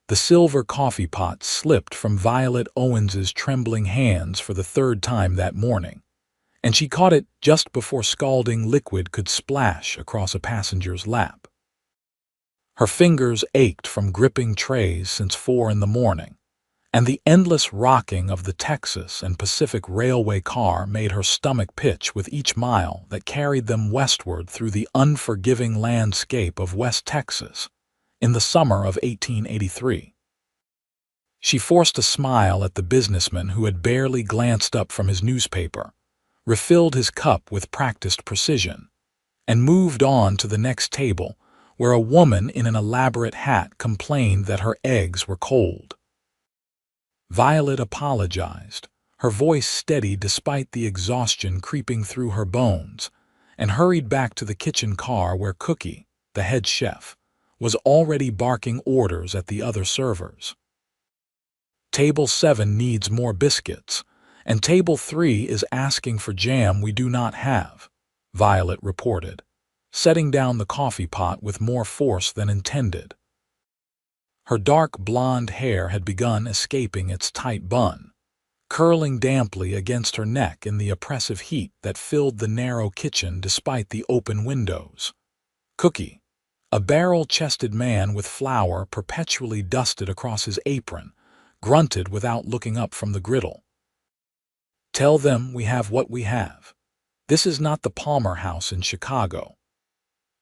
The silver coffee pot slipped from Violet Owens's trembling hands for the third time that morning, and she caught it just before scalding liquid could splash across a passenger's lap. Her fingers ached from gripping trays since 4 in the morning, and the endless rocking of the Texas and Pacific Railway car made her stomach pitch with each mile that carried them westward through the unforgiving landscape of West Texas in the summer of 1883. She forced a smile at the businessman who had barely glanced up from his newspaper, refilled his cup with practiced precision, and moved on to the next table, where a woman in an elaborate hat complained that her eggs were cold. Violet apologized, her voice steady despite the exhaustion creeping through her bones, and hurried back to the kitchen car where Cookie, the head chef, was already barking orders at the other servers. Table 7 needs more biscuits, and Table 3 is asking for jam we do not have, Violet reported, setting down the coffee pot with more force than intended. Her dark blonde hair had begun escaping its tight bun, curling damply against her neck in the oppressive heat that filled the narrow kitchen despite the open windows. Cookie, a barrel-chested man with flour perpetually dusted across his apron, grunted without looking up from the griddle. "Tell them we have what we have. This is not the Palmer House in Chicago."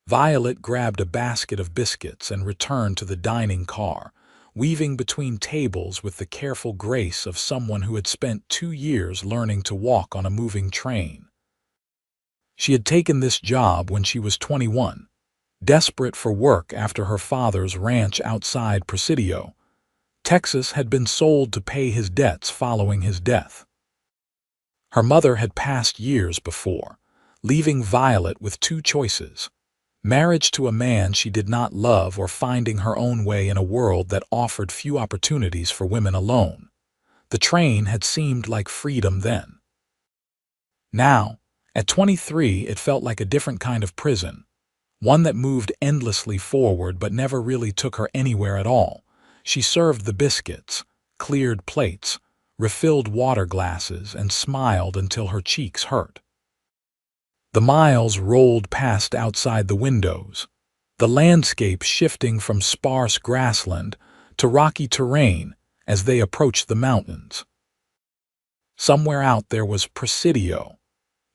Violet grabbed a basket of biscuits and returned to the dining car, weaving between tables with the careful grace of someone who had spent 2 years learning to walk on a moving train. She had taken this job when she was 21, desperate for work after her father's ranch outside Presidio, Texas, had been sold to pay his debts following his death. Her mother had passed years before, leaving Violet with 2 choices: marriage to a man she did not love or finding her own way in a world that offered few opportunities for women alone. The train had seemed like freedom then. Now, at 23, it felt like a different kind of prison, one that moved endlessly forward but never really took her anywhere at all. She served the biscuits, cleared plates, refilled water glasses, and smiled until her cheeks hurt. The miles rolled past outside the windows, the landscape shifting from sparse grassland to rocky terrain as they approached the mountains. Somewhere out there was Presidio,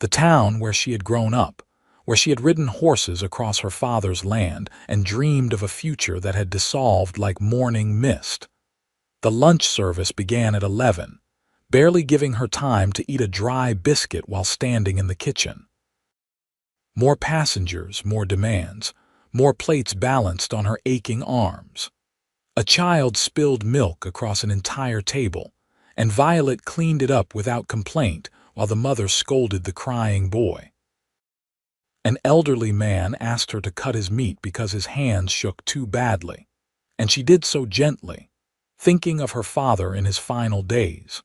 the town where she had grown up, where she had ridden horses across her father's land and dreamed of a future that had dissolved like morning mist. The lunch service began at 11, barely giving her time to eat a dry biscuit while standing in the kitchen. More passengers, more demands, more plates balanced on her aching arms. A child spilled milk across an entire table, and Violet cleaned it up without complaint while the mother scolded the crying boy. An elderly man asked her to cut his meat because his hands shook too badly, and she did so gently, thinking of her father in his final days.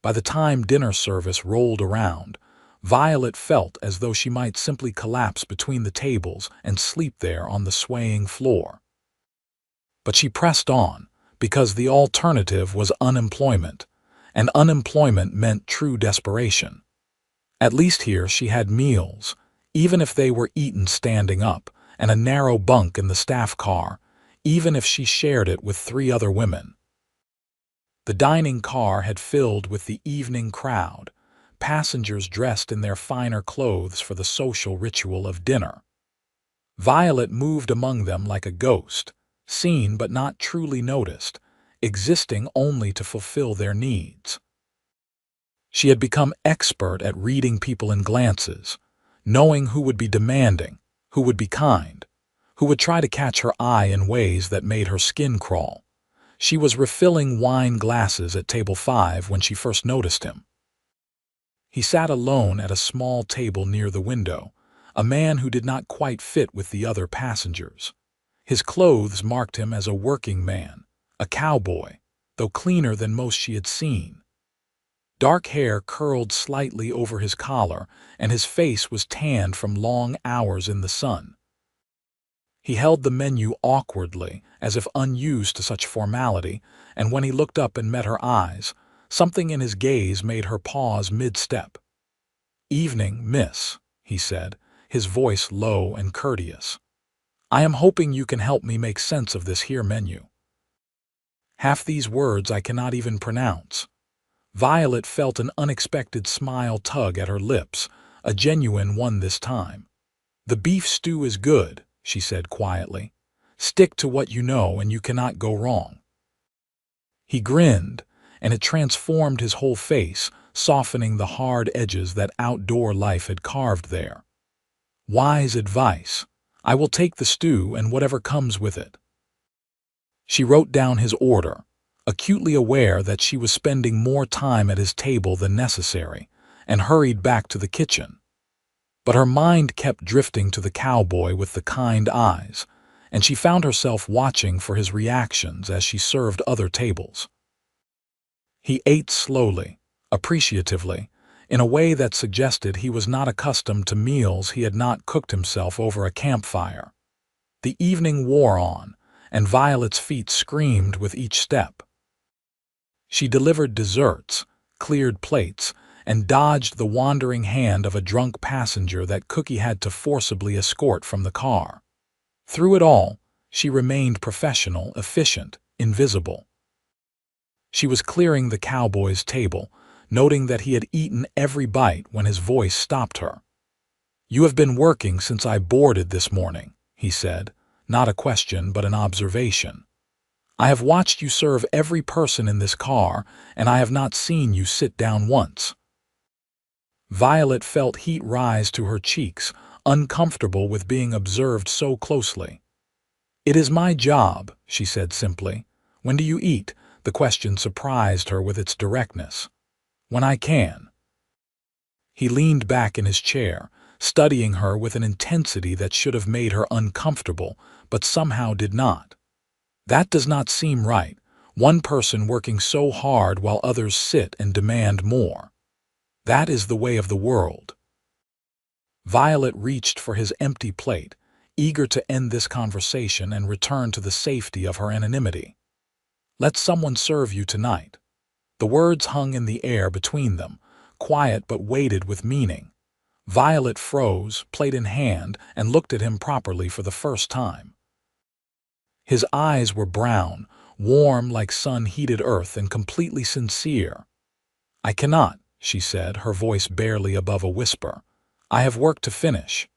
By the time dinner service rolled around, Violet felt as though she might simply collapse between the tables and sleep there on the swaying floor. But she pressed on, because the alternative was unemployment, and unemployment meant true desperation. At least here she had meals, even if they were eaten standing up, and a narrow bunk in the staff car, even if she shared it with 3 other women. The dining car had filled with the evening crowd, passengers dressed in their finer clothes for the social ritual of dinner. Violet moved among them like a ghost, seen but not truly noticed, existing only to fulfill their needs. She had become expert at reading people in glances, knowing who would be demanding, who would be kind, who would try to catch her eye in ways that made her skin crawl. She was refilling wine glasses at table 5 when she first noticed him. He sat alone at a small table near the window, a man who did not quite fit with the other passengers. His clothes marked him as a working man, a cowboy, though cleaner than most she had seen. Dark hair curled slightly over his collar, and his face was tanned from long hours in the sun. He held the menu awkwardly, as if unused to such formality, and when he looked up and met her eyes, something in his gaze made her pause mid-step. "Evening, miss," he said, his voice low and courteous. "I am hoping you can help me make sense of this here menu. Half these words I cannot even pronounce." Violet felt an unexpected smile tug at her lips, a genuine one this time. "The beef stew is good," she said quietly. "Stick to what you know and you cannot go wrong." He grinned, and it transformed his whole face, softening the hard edges that outdoor life had carved there. "Wise advice. I will take the stew and whatever comes with it." She wrote down his order, acutely aware that she was spending more time at his table than necessary, and hurried back to the kitchen. But her mind kept drifting to the cowboy with the kind eyes, and she found herself watching for his reactions as she served other tables. He ate slowly, appreciatively, in a way that suggested he was not accustomed to meals he had not cooked himself over a campfire. The evening wore on, and Violet's feet screamed with each step. She delivered desserts, cleared plates, and dodged the wandering hand of a drunk passenger that Cookie had to forcibly escort from the car. Through it all, she remained professional, efficient, invisible. She was clearing the cowboy's table, noting that he had eaten every bite when his voice stopped her. "You have been working since I boarded this morning," he said, not a question but an observation. "I have watched you serve every person in this car, and I have not seen you sit down once." Violet felt heat rise to her cheeks, uncomfortable with being observed so closely. "It is my job," she said simply. "When do you eat?" The question surprised her with its directness. "When I can." He leaned back in his chair, studying her with an intensity that should have made her uncomfortable, but somehow did not. "That does not seem right, one person working so hard while others sit and demand more. That is the way of the world." Violet reached for his empty plate, eager to end this conversation and return to the safety of her anonymity. "Let someone serve you tonight." The words hung in the air between them, quiet but weighted with meaning. Violet froze, plate in hand, and looked at him properly for the first time. His eyes were brown, warm like sun-heated earth, and completely sincere. "I cannot," she said, her voice barely above a whisper. "I have work to finish.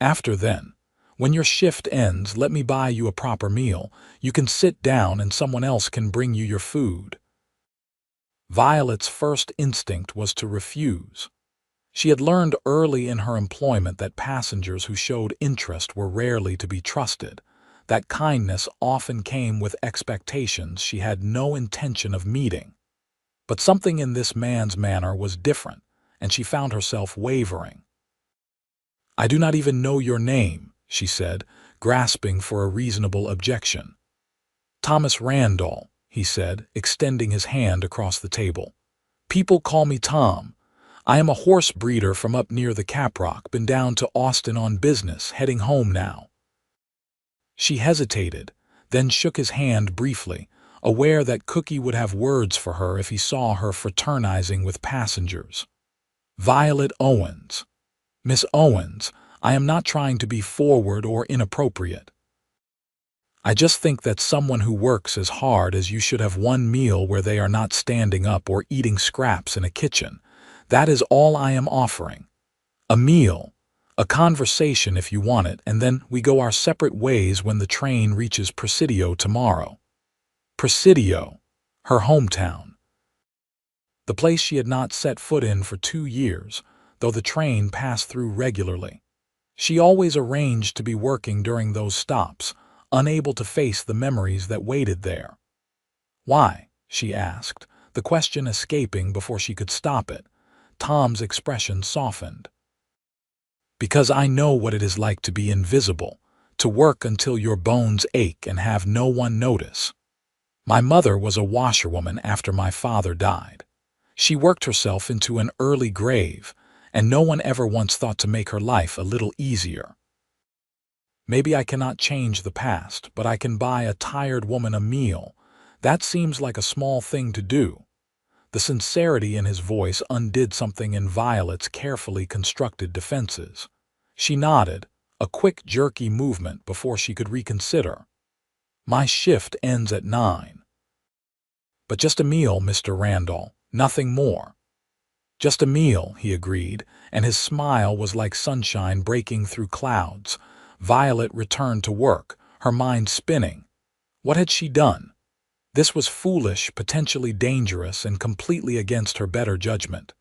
After then, when your shift ends, let me buy you a proper meal. You can sit down and someone else can bring you your food." Violet's first instinct was to refuse. She had learned early in her employment that passengers who showed interest were rarely to be trusted, that kindness often came with expectations she had no intention of meeting. But something in this man's manner was different, and she found herself wavering. "I do not even know your name," she said, grasping for a reasonable objection. "Thomas Randall," he said, extending his hand across the table. "People call me Tom. I am a horse breeder from up near the Caprock, been down to Austin on business, heading home now." She hesitated, then shook his hand briefly, aware that Cookie would have words for her if he saw her fraternizing with passengers. "Violet Owens. Miss Owens, I am not trying to be forward or inappropriate. I just think that someone who works as hard as you should have one meal where they are not standing up or eating scraps in a kitchen. That is all I am offering. A meal, a conversation if you want it, and then we go our separate ways when the train reaches Presidio tomorrow." Presidio, her hometown. The place she had not set foot in for 2 years, though the train passed through regularly. She always arranged to be working during those stops, unable to face the memories that waited there. "Why?" she asked, the question escaping before she could stop it. Tom's expression softened. "Because I know what it is like to be invisible, to work until your bones ache and have no one notice. My mother was a washerwoman after my father died. She worked herself into an early grave, and no one ever once thought to make her life a little easier." Maybe I cannot change the past, but I can buy a tired woman a meal. That seems like a small thing to do." The sincerity in his voice undid something in Violet's carefully constructed defenses. She nodded, a quick, jerky movement before she could reconsider. "My shift ends at 9. But just a meal, Mr. Randall, nothing more." "Just a meal," he agreed, and his smile was like sunshine breaking through clouds. Violet returned to work, her mind spinning. What had she done? This was foolish, potentially dangerous, and completely against her better judgment.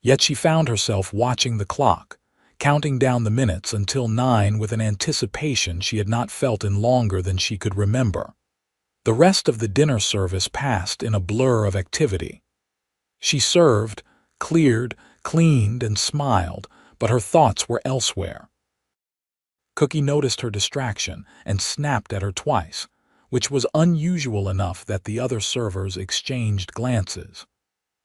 Yet she found herself watching the clock, counting down the minutes until 9 with an anticipation she had not felt in longer than she could remember. The rest of the dinner service passed in a blur of activity. She served, cleared, cleaned, and smiled, but her thoughts were elsewhere. Cookie noticed her distraction and snapped at her twice, which was unusual enough that the other servers exchanged glances.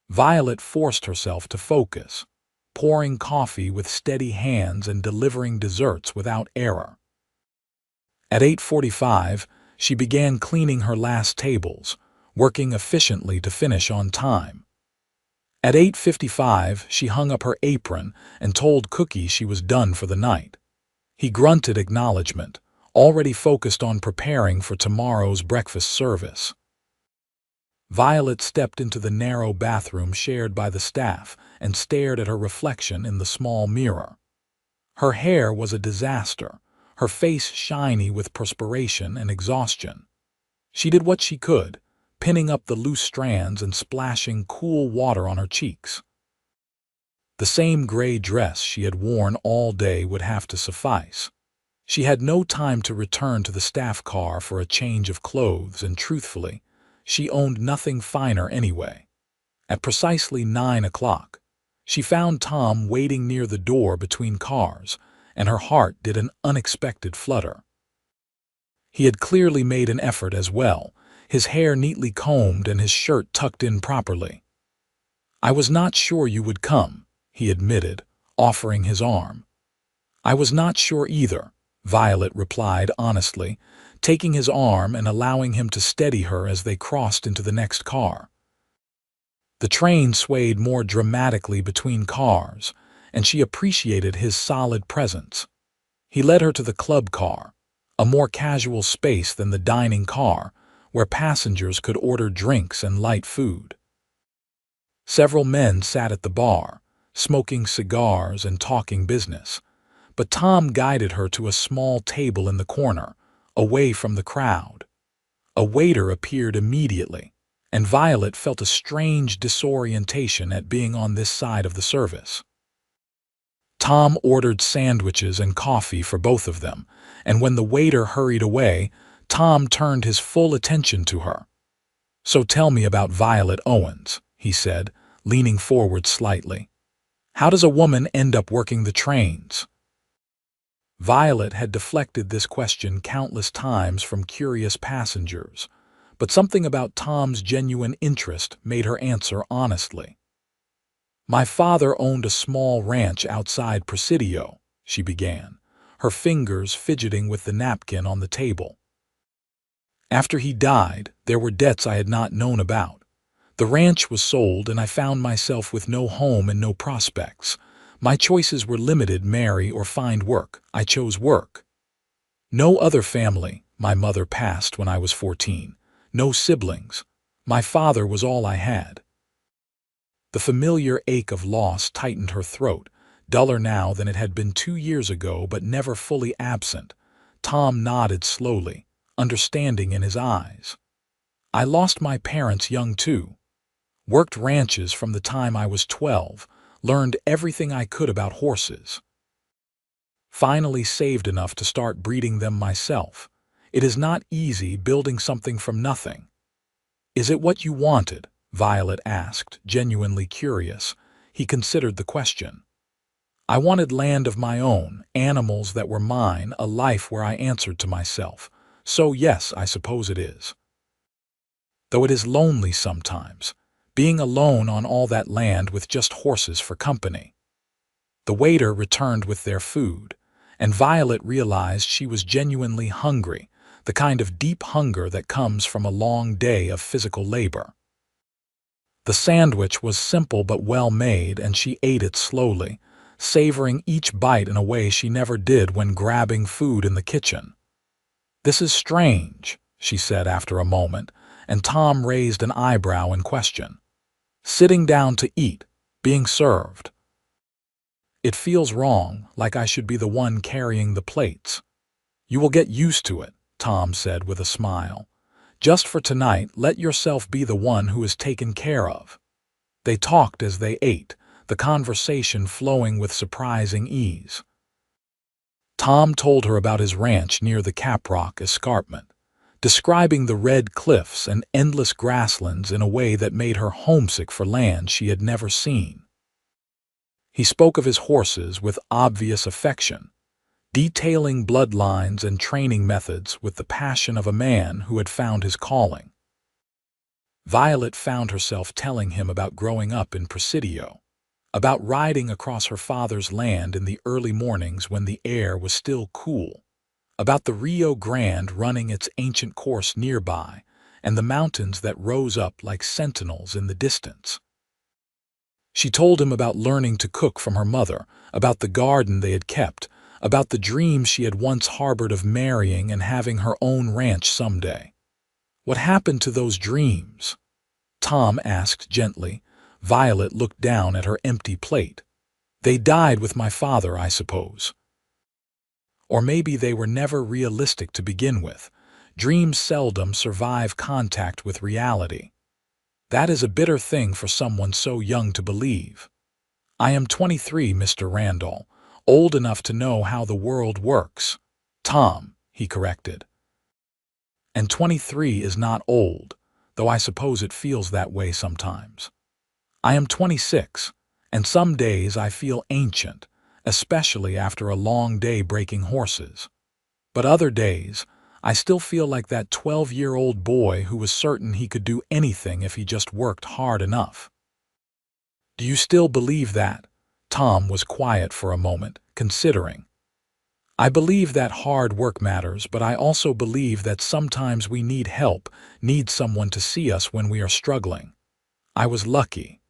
Violet forced herself to focus, pouring coffee with steady hands and delivering desserts without error. At 8:45, she began cleaning her last tables, working efficiently to finish on time. At 8:55, she hung up her apron and told Cookie she was done for the night. He grunted acknowledgement, already focused on preparing for tomorrow's breakfast service. Violet stepped into the narrow bathroom shared by the staff and stared at her reflection in the small mirror. Her hair was a disaster, her face shiny with perspiration and exhaustion. She did what she could, pinning up the loose strands and splashing cool water on her cheeks. The same gray dress she had worn all day would have to suffice. She had no time to return to the staff car for a change of clothes, and truthfully, she owned nothing finer anyway. At precisely 9 o'clock, she found Tom waiting near the door between cars, and her heart did an unexpected flutter. He had clearly made an effort as well, his hair neatly combed and his shirt tucked in properly. "I was not sure you would come," he admitted, offering his arm. "I was not sure either," Violet replied honestly, taking his arm and allowing him to steady her as they crossed into the next car. The train swayed more dramatically between cars, and she appreciated his solid presence. He led her to the club car, a more casual space than the dining car, where passengers could order drinks and light food. Several men sat at the bar, smoking cigars and talking business, but Tom guided her to a small table in the corner, away from the crowd. A waiter appeared immediately, and Violet felt a strange disorientation at being on this side of the service. Tom ordered sandwiches and coffee for both of them, and when the waiter hurried away, Tom turned his full attention to her. "So tell me about Violet Owens," he said, leaning forward slightly. "How does a woman end up working the trains?" Violet had deflected this question countless times from curious passengers, but something about Tom's genuine interest made her answer honestly. "My father owned a small ranch outside Presidio," she began, her fingers fidgeting with the napkin on the table. "After he died, there were debts I had not known about. The ranch was sold and I found myself with no home and no prospects. My choices were limited: marry or find work. I chose work. No other family. My mother passed when I was 14. No siblings. My father was all I had." The familiar ache of loss tightened her throat, duller now than it had been 2 years ago, but never fully absent. Tom nodded slowly, understanding in his eyes. "I lost my parents young too. Worked ranches from the time I was 12, learned everything I could about horses. Finally saved enough to start breeding them myself. It is not easy building something from nothing." "Is it what you wanted?" Violet asked, genuinely curious. He considered the question. "I wanted land of my own, animals that were mine, a life where I answered to myself. So yes, I suppose it is. Though it is lonely sometimes, being alone on all that land with just horses for company." The waiter returned with their food, and Violet realized she was genuinely hungry, the kind of deep hunger that comes from a long day of physical labor. The sandwich was simple but well made, and she ate it slowly, savoring each bite in a way she never did when grabbing food in the kitchen. "This is strange," she said after a moment, and Tom raised an eyebrow in question. "Sitting down to eat, being served. It feels wrong, like I should be the one carrying the plates." "You will get used to it," Tom said with a smile. "Just for tonight, let yourself be the one who is taken care of." They talked as they ate, the conversation flowing with surprising ease. Tom told her about his ranch near the Caprock Escarpment, describing the red cliffs and endless grasslands in a way that made her homesick for land she had never seen. He spoke of his horses with obvious affection, detailing bloodlines and training methods with the passion of a man who had found his calling. Violet found herself telling him about growing up in Presidio, about riding across her father's land in the early mornings when the air was still cool, about the Rio Grande running its ancient course nearby, and the mountains that rose up like sentinels in the distance. She told him about learning to cook from her mother, about the garden they had kept, about the dreams she had once harbored of marrying and having her own ranch someday. "What happened to those dreams?" Tom asked gently. Violet looked down at her empty plate. "They died with my father, I suppose. Or maybe they were never realistic to begin with. Dreams seldom survive contact with reality. That is a bitter thing for someone so young to believe." "I am 23, Mr. Randall, old enough to know how the world works." "Tom," he corrected. "And 23 is not old, though I suppose it feels that way sometimes. I am 26, and some days I feel ancient, especially after a long day breaking horses. But other days, I still feel like that 12-year-old boy who was certain he could do anything if he just worked hard enough." "Do you still believe that?" Tom was quiet for a moment, considering. "I believe that hard work matters, but I also believe that sometimes we need help, need someone to see us when we are struggling. I was lucky.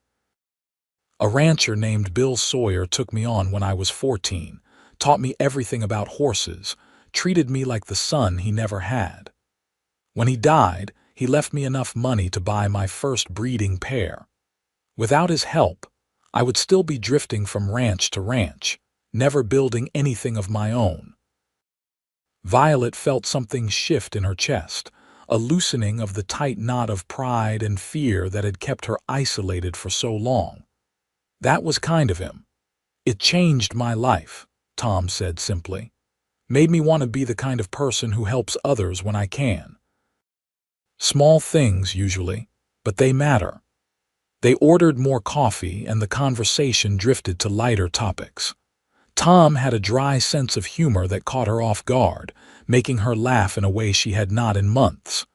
A rancher named Bill Sawyer took me on when I was 14, taught me everything about horses, treated me like the son he never had. When he died, he left me enough money to buy my first breeding pair. Without his help, I would still be drifting from ranch to ranch, never building anything of my own." Violet felt something shift in her chest, a loosening of the tight knot of pride and fear that had kept her isolated for so long. "That was kind of him. It changed my life," Tom said simply. "Made me want to be the kind of person who helps others when I can. Small things, usually, but they matter." They ordered more coffee, and the conversation drifted to lighter topics. Tom had a dry sense of humor that caught her off guard, making her laugh in a way she had not in months.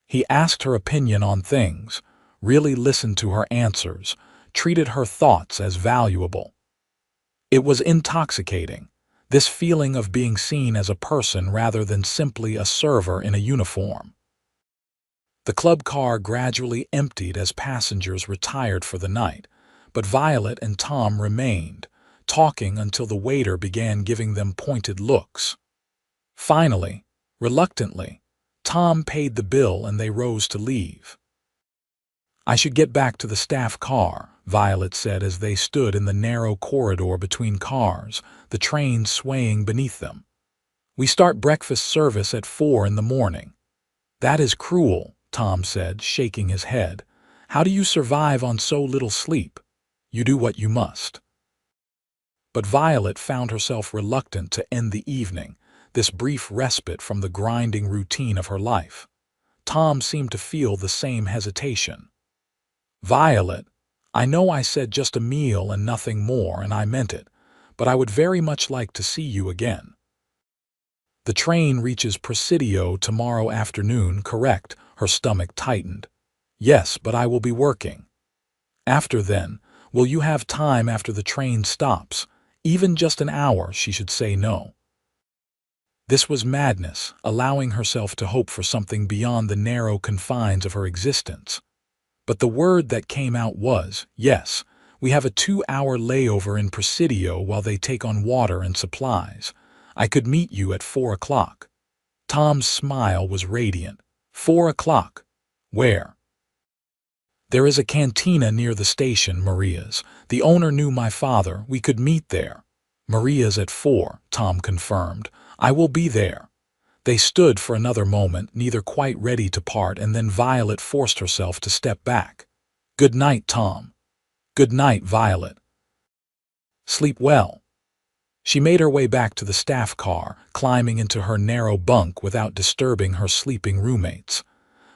He asked her opinion on things, really listened to her answers, treated her thoughts as valuable. It was intoxicating, this feeling of being seen as a person rather than simply a server in a uniform. The club car gradually emptied as passengers retired for the night, but Violet and Tom remained, talking until the waiter began giving them pointed looks. Finally, reluctantly, Tom paid the bill and they rose to leave. "I should get back to the staff car," Violet said as they stood in the narrow corridor between cars, the train swaying beneath them. "We start breakfast service at 4 in the morning." "That is cruel," Tom said, shaking his head. "How do you survive on so little sleep?" "You do what you must." But Violet found herself reluctant to end the evening, this brief respite from the grinding routine of her life. Tom seemed to feel the same hesitation. "Violet, I know I said just a meal and nothing more, and I meant it, but I would very much like to see you again. The train reaches Presidio tomorrow afternoon, correct?" Her stomach tightened. "Yes, but I will be working." "After then, will you have time after the train stops? Even just an hour, she should say no. This was madness, allowing herself to hope for something beyond the narrow confines of her existence. But the word that came out was, yes, we have a 2-hour layover in Presidio while they take on water and supplies. I could meet you at 4 o'clock. Tom's smile was radiant. 4 o'clock? Where? There is a cantina near the station, Maria's. The owner knew my father. We could meet there. Maria's at 4, Tom confirmed. I will be there. They stood for another moment, neither quite ready to part, and then Violet forced herself to step back. Good night, Tom. Good night, Violet. Sleep well. She made her way back to the staff car, climbing into her narrow bunk without disturbing her sleeping roommates.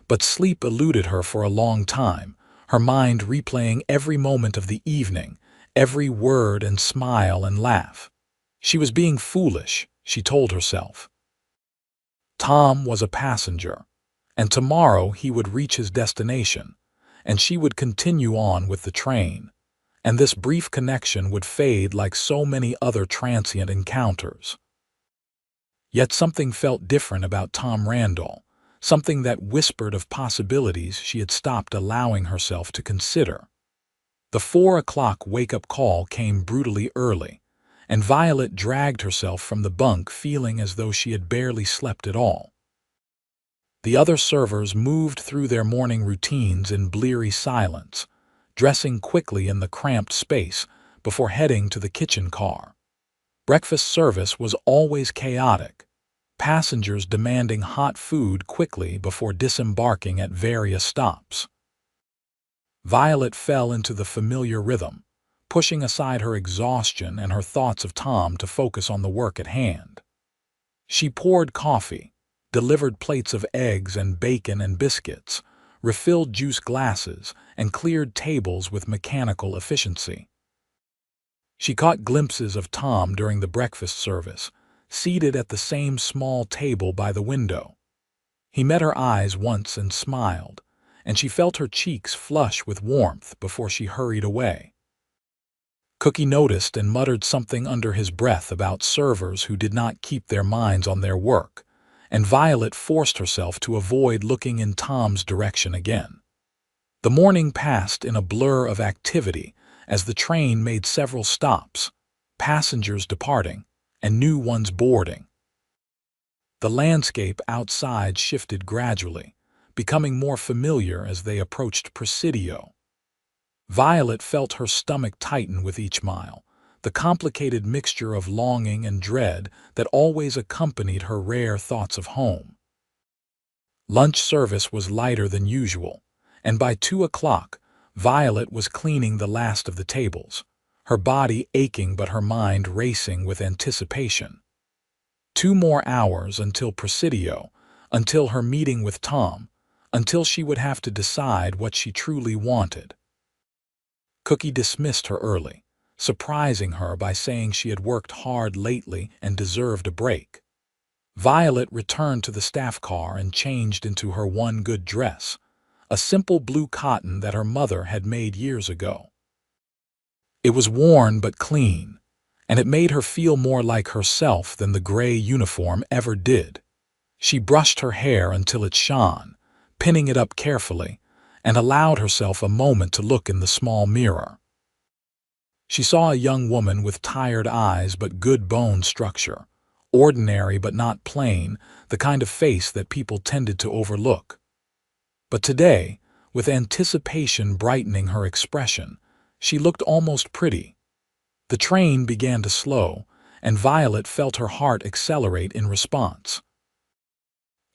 But sleep eluded her for a long time, her mind replaying every moment of the evening, every word and smile and laugh. She was being foolish, she told herself. Tom was a passenger, and tomorrow he would reach his destination, and she would continue on with the train, and this brief connection would fade like so many other transient encounters. Yet something felt different about Tom Randall, something that whispered of possibilities she had stopped allowing herself to consider. The 4 o'clock wake-up call came brutally early, and Violet dragged herself from the bunk feeling as though she had barely slept at all. The other servers moved through their morning routines in bleary silence, dressing quickly in the cramped space before heading to the kitchen car. Breakfast service was always chaotic, passengers demanding hot food quickly before disembarking at various stops. Violet fell into the familiar rhythm, pushing aside her exhaustion and her thoughts of Tom to focus on the work at hand. She poured coffee, delivered plates of eggs and bacon and biscuits, refilled juice glasses, and cleared tables with mechanical efficiency. She caught glimpses of Tom during the breakfast service, seated at the same small table by the window. He met her eyes once and smiled, and she felt her cheeks flush with warmth before she hurried away. Cookie noticed and muttered something under his breath about servers who did not keep their minds on their work, and Violet forced herself to avoid looking in Tom's direction again. The morning passed in a blur of activity as the train made several stops, passengers departing and new ones boarding. The landscape outside shifted gradually, becoming more familiar as they approached Presidio. Violet felt her stomach tighten with each mile, the complicated mixture of longing and dread that always accompanied her rare thoughts of home. Lunch service was lighter than usual, and by 2 o'clock, Violet was cleaning the last of the tables, her body aching but her mind racing with anticipation. 2 more hours until Presidio, until her meeting with Tom, until she would have to decide what she truly wanted. Cookie dismissed her early, surprising her by saying she had worked hard lately and deserved a break. Violet returned to the staff car and changed into her one good dress, a simple blue cotton that her mother had made years ago. It was worn but clean, and it made her feel more like herself than the gray uniform ever did. She brushed her hair until it shone, pinning it up carefully, and allowed herself a moment to look in the small mirror. She saw a young woman with tired eyes but good bone structure, ordinary but not plain, the kind of face that people tended to overlook. But today, with anticipation brightening her expression, she looked almost pretty. The train began to slow, and Violet felt her heart accelerate in response.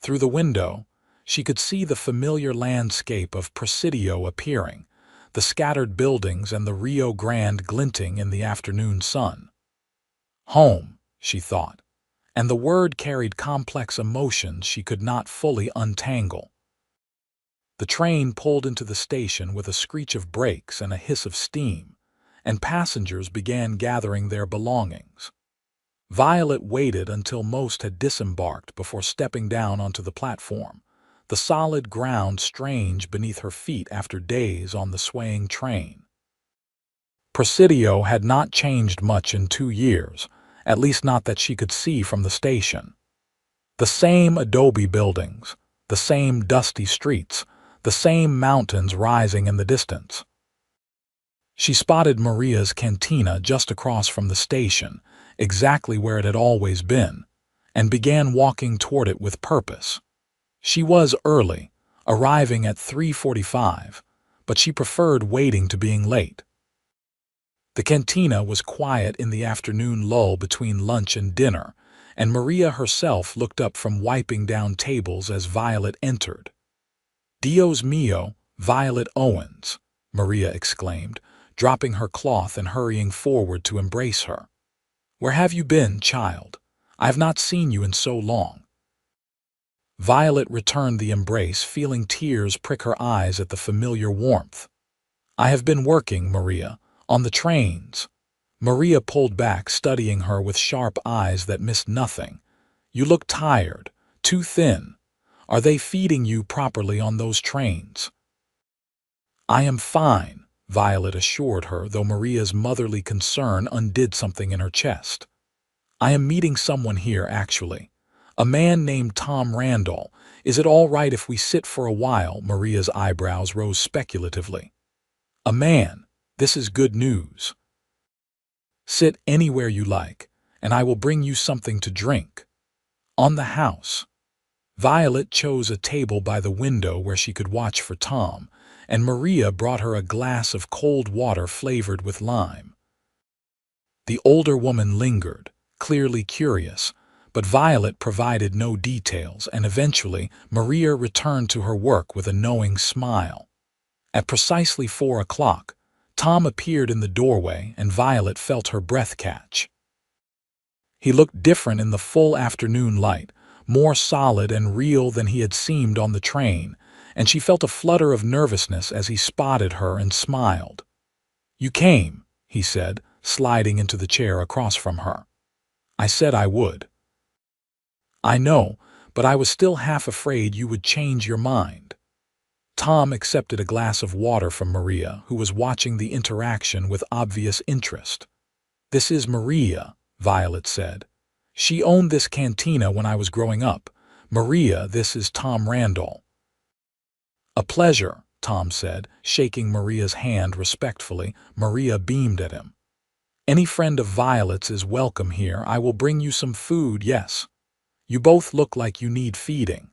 Through the window, she could see the familiar landscape of Presidio appearing, the scattered buildings and the Rio Grande glinting in the afternoon sun. Home, she thought, and the word carried complex emotions she could not fully untangle. The train pulled into the station with a screech of brakes and a hiss of steam, and passengers began gathering their belongings. Violet waited until most had disembarked before stepping down onto the platform, the solid ground strange beneath her feet after days on the swaying train. Presidio had not changed much in 2 years, at least not that she could see from the station. The same adobe buildings, the same dusty streets, the same mountains rising in the distance. She spotted Maria's cantina just across from the station, exactly where it had always been, and began walking toward it with purpose. She was early, arriving at 3:45, but she preferred waiting to being late. The cantina was quiet in the afternoon lull between lunch and dinner, and Maria herself looked up from wiping down tables as Violet entered. "Dios mío, Violet Owens!" Maria exclaimed, dropping her cloth and hurrying forward to embrace her. "Where have you been, child? I have not seen you in so long." Violet returned the embrace, feeling tears prick her eyes at the familiar warmth. "I have been working, Maria, on the trains." Maria pulled back, studying her with sharp eyes that missed nothing. "You look tired, too thin. Are they feeding you properly on those trains?" "I am fine," Violet assured her, though Maria's motherly concern undid something in her chest. "I am meeting someone here, actually. A man named Tom Randall. Is it all right if we sit for a while?" Maria's eyebrows rose speculatively. "A man? This is good news." "Sit anywhere you like, and I will bring you something to drink." "On the house." Violet chose a table by the window where she could watch for Tom, and Maria brought her a glass of cold water flavored with lime. The older woman lingered, clearly curious, but Violet provided no details, and eventually Maria returned to her work with a knowing smile. At precisely 4 o'clock, Tom appeared in the doorway, and Violet felt her breath catch. He looked different in the full afternoon light, more solid and real than he had seemed on the train, and she felt a flutter of nervousness as he spotted her and smiled. "You came," he said, sliding into the chair across from her. "I said I would." "I know, but I was still half afraid you would change your mind." Tom accepted a glass of water from Maria, who was watching the interaction with obvious interest. "This is Maria," Violet said. "She owned this cantina when I was growing up. Maria, this is Tom Randall." "A pleasure," Tom said, shaking Maria's hand respectfully. Maria beamed at him. "Any friend of Violet's is welcome here. I will bring you some food, yes. You both look like you need feeding."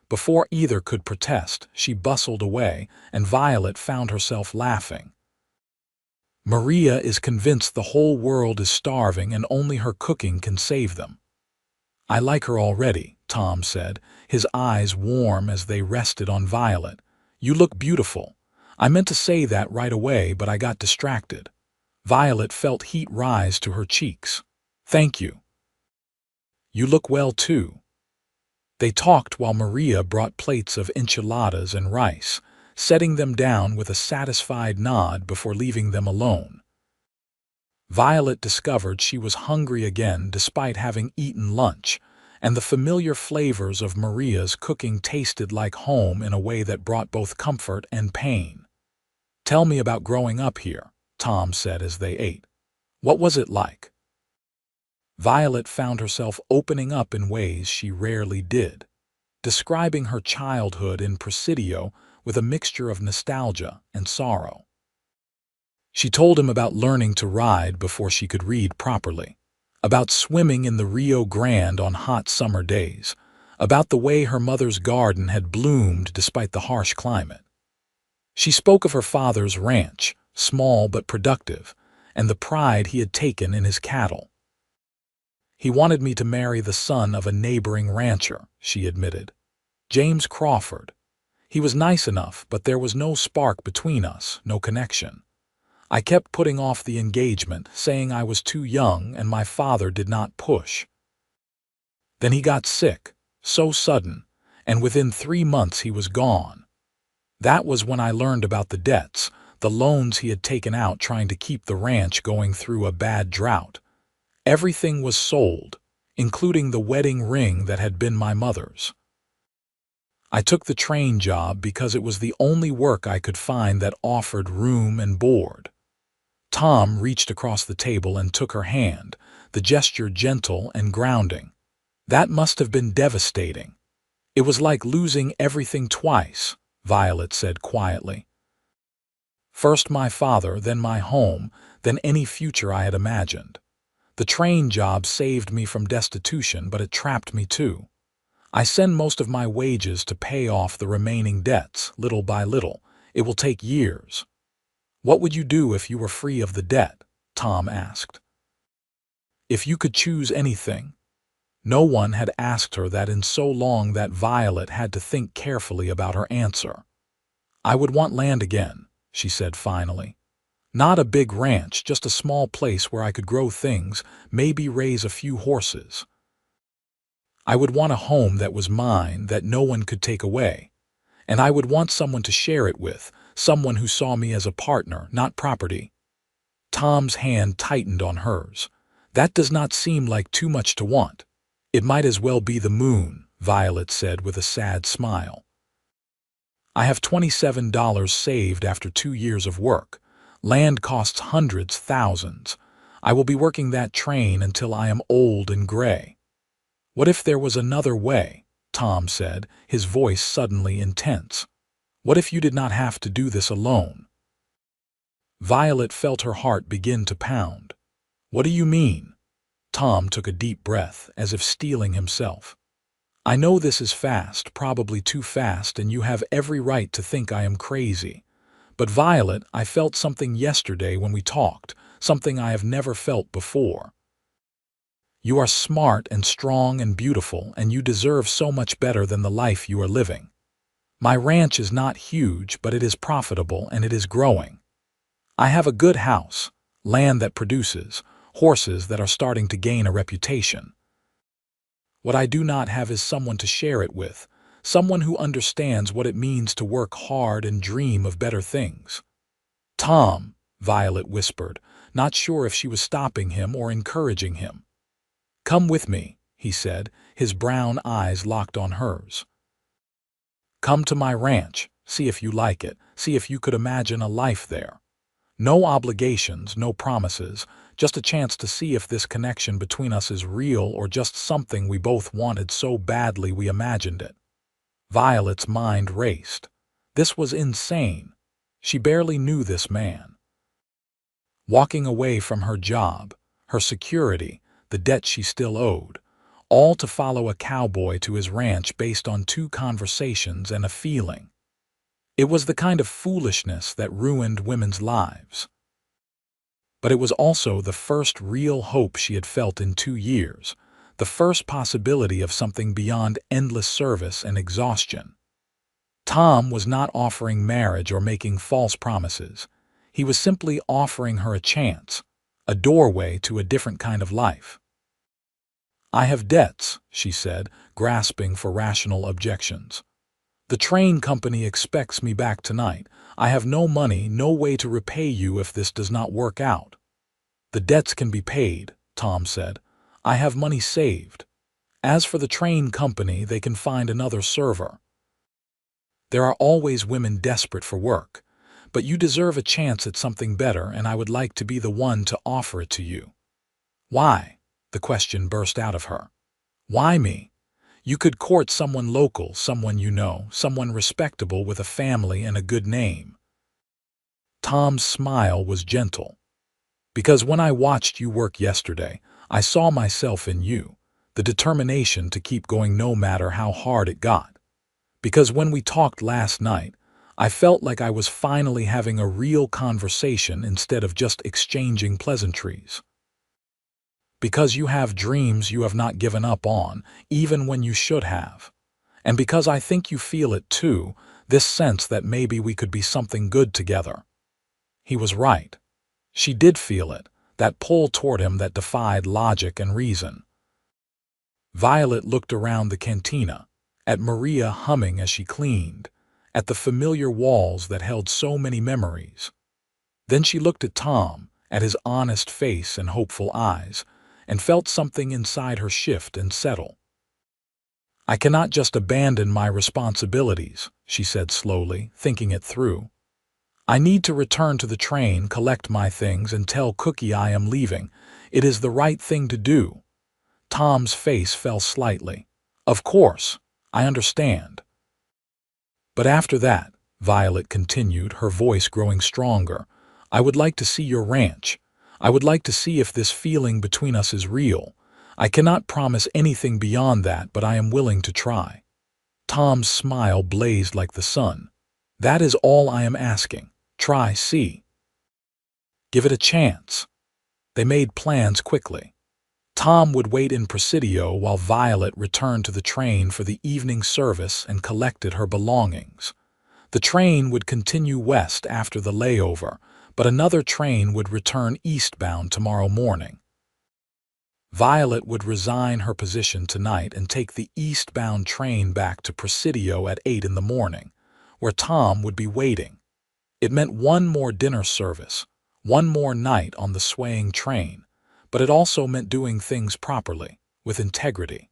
Before either could protest, she bustled away, and Violet found herself laughing. "Maria is convinced the whole world is starving and only her cooking can save them." "I like her already," Tom said, his eyes warm as they rested on Violet. "You look beautiful. I meant to say that right away, but I got distracted." Violet felt heat rise to her cheeks. "Thank you. You look well, too." They talked while Maria brought plates of enchiladas and rice, setting them down with a satisfied nod before leaving them alone. Violet discovered she was hungry again despite having eaten lunch, and the familiar flavors of Maria's cooking tasted like home in a way that brought both comfort and pain. "Tell me about growing up here," Tom said as they ate. "What was it like?" Violet found herself opening up in ways she rarely did, describing her childhood in Presidio with a mixture of nostalgia and sorrow. She told him about learning to ride before she could read properly, about swimming in the Rio Grande on hot summer days, about the way her mother's garden had bloomed despite the harsh climate. She spoke of her father's ranch, small but productive, and the pride he had taken in his cattle. "He wanted me to marry the son of a neighboring rancher," she admitted. "James Crawford. He was nice enough, but there was no spark between us, no connection. I kept putting off the engagement, saying I was too young and my father did not push. Then he got sick, so sudden, and within 3 months he was gone. That was when I learned about the debts, the loans he had taken out trying to keep the ranch going through a bad drought. Everything was sold, including the wedding ring that had been my mother's. I took the train job because it was the only work I could find that offered room and board." Tom reached across the table and took her hand, the gesture gentle and grounding. That must have been devastating. It was like losing everything twice, Violet said quietly. First my father, then my home, then any future I had imagined. The train job saved me from destitution, but it trapped me too. I send most of my wages to pay off the remaining debts, little by little. It will take years. What would you do if you were free of the debt? Tom asked. If you could choose anything. No one had asked her that in so long that Violet had to think carefully about her answer. I would want land again, she said finally. Not a big ranch, just a small place where I could grow things, maybe raise a few horses. I would want a home that was mine, that no one could take away. And I would want someone to share it with, someone who saw me as a partner, not property. Tom's hand tightened on hers. That does not seem like too much to want. It might as well be the moon, Violet said with a sad smile. I have $27 saved after 2 years of work. Land costs hundreds, thousands. I will be working that train until I am old and gray. What if there was another way? Tom said, his voice suddenly intense. What if you did not have to do this alone? Violet felt her heart begin to pound. What do you mean? Tom took a deep breath, as if steeling himself. I know this is fast, probably too fast, and you have every right to think I am crazy. But Violet, I felt something yesterday when we talked, something I have never felt before. You are smart and strong and beautiful, and you deserve so much better than the life you are living. My ranch is not huge, but it is profitable and it is growing. I have a good house, land that produces, horses that are starting to gain a reputation. What I do not have is someone to share it with, someone who understands what it means to work hard and dream of better things. Tom, Violet whispered, not sure if she was stopping him or encouraging him. Come with me, he said, his brown eyes locked on hers. Come to my ranch, see if you like it, see if you could imagine a life there. No obligations, no promises, just a chance to see if this connection between us is real or just something we both wanted so badly we imagined it. Violet's mind raced. This was insane. She barely knew this man. Walking away from her job, her security, the debt she still owed, all to follow a cowboy to his ranch based on 2 conversations and a feeling. It was the kind of foolishness that ruined women's lives. But it was also the first real hope she had felt in 2 years, the first possibility of something beyond endless service and exhaustion. Tom was not offering marriage or making false promises. He was simply offering her a chance, a doorway to a different kind of life. I have debts, she said, grasping for rational objections. The train company expects me back tonight. I have no money, no way to repay you if this does not work out. The debts can be paid, Tom said. I have money saved. As for the train company, they can find another server. There are always women desperate for work, but you deserve a chance at something better, and I would like to be the one to offer it to you. Why? The question burst out of her. Why me? You could court someone local, someone you know, someone respectable with a family and a good name. Tom's smile was gentle. Because when I watched you work yesterday, I saw myself in you, the determination to keep going no matter how hard it got. Because when we talked last night, I felt like I was finally having a real conversation instead of just exchanging pleasantries. Because you have dreams you have not given up on, even when you should have. And because I think you feel it too, this sense that maybe we could be something good together. He was right. She did feel it, that pull toward him that defied logic and reason. Violet looked around the cantina, at Maria humming as she cleaned, at the familiar walls that held so many memories. Then she looked at Tom, at his honest face and hopeful eyes, and felt something inside her shift and settle. I cannot just abandon my responsibilities, she said slowly, thinking it through. I need to return to the train, collect my things, and tell Cookie I am leaving. It is the right thing to do." Tom's face fell slightly. "Of course, I understand." "But after that," Violet continued, her voice growing stronger, "I would like to see your ranch. I would like to see if this feeling between us is real. I cannot promise anything beyond that, but I am willing to try." Tom's smile blazed like the sun. "That is all I am asking. Try, see. Give it a chance." They made plans quickly. Tom would wait in Presidio while Violet returned to the train for the evening service and collected her belongings. The train would continue west after the layover, but another train would return eastbound tomorrow morning. Violet would resign her position tonight and take the eastbound train back to Presidio at 8 in the morning, where Tom would be waiting. It meant one more dinner service, one more night on the swaying train, but it also meant doing things properly, with integrity.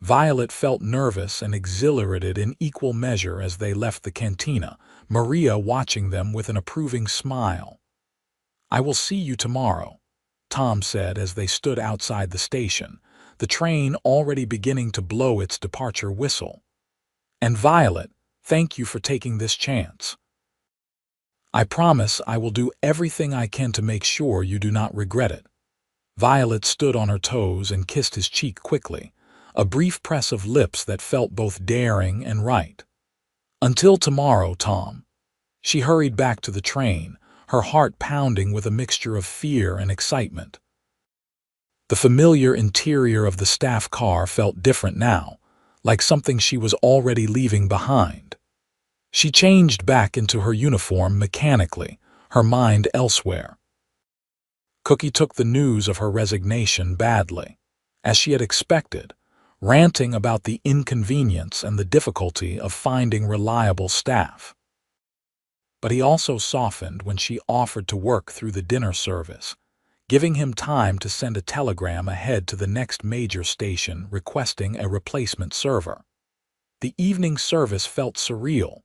Violet felt nervous and exhilarated in equal measure as they left the cantina, Maria watching them with an approving smile. "I will see you tomorrow," Tom said as they stood outside the station, the train already beginning to blow its departure whistle. "And Violet, thank you for taking this chance. I promise I will do everything I can to make sure you do not regret it." Violet stood on her toes and kissed his cheek quickly, a brief press of lips that felt both daring and right. "Until tomorrow, Tom." She hurried back to the train, her heart pounding with a mixture of fear and excitement. The familiar interior of the staff car felt different now, like something she was already leaving behind. She changed back into her uniform mechanically, her mind elsewhere. Cookie took the news of her resignation badly, as she had expected, ranting about the inconvenience and the difficulty of finding reliable staff. But he also softened when she offered to work through the dinner service, giving him time to send a telegram ahead to the next major station requesting a replacement server. The evening service felt surreal,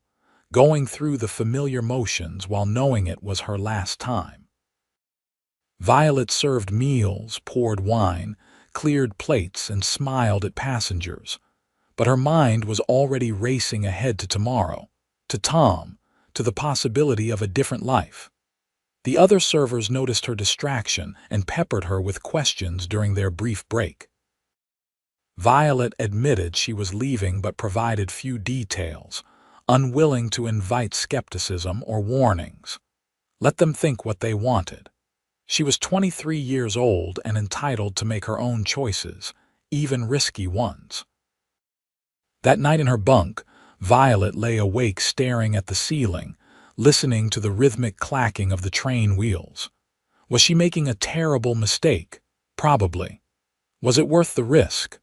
going through the familiar motions while knowing it was her last time. Violet served meals, poured wine, cleared plates, and smiled at passengers, but her mind was already racing ahead to tomorrow, to Tom, to the possibility of a different life. The other servers noticed her distraction and peppered her with questions during their brief break. Violet admitted she was leaving but provided few details, unwilling to invite skepticism or warnings. Let them think what they wanted. She was 23 years old and entitled to make her own choices, even risky ones. That night in her bunk, Violet lay awake staring at the ceiling, listening to the rhythmic clacking of the train wheels. Was she making a terrible mistake? Probably. Was it worth the risk?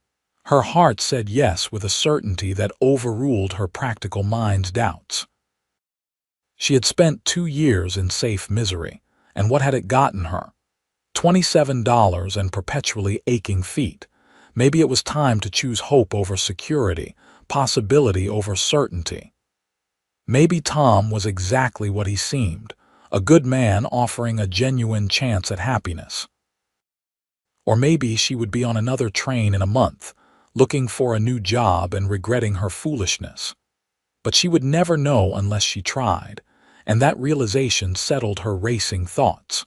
Her heart said yes with a certainty that overruled her practical mind's doubts. She had spent 2 years in safe misery, and what had it gotten her? $27 and perpetually aching feet. Maybe it was time to choose hope over security, possibility over certainty. Maybe Tom was exactly what he seemed, a good man offering a genuine chance at happiness. Or maybe she would be on another train in a month, looking for a new job and regretting her foolishness. But she would never know unless she tried, and that realization settled her racing thoughts.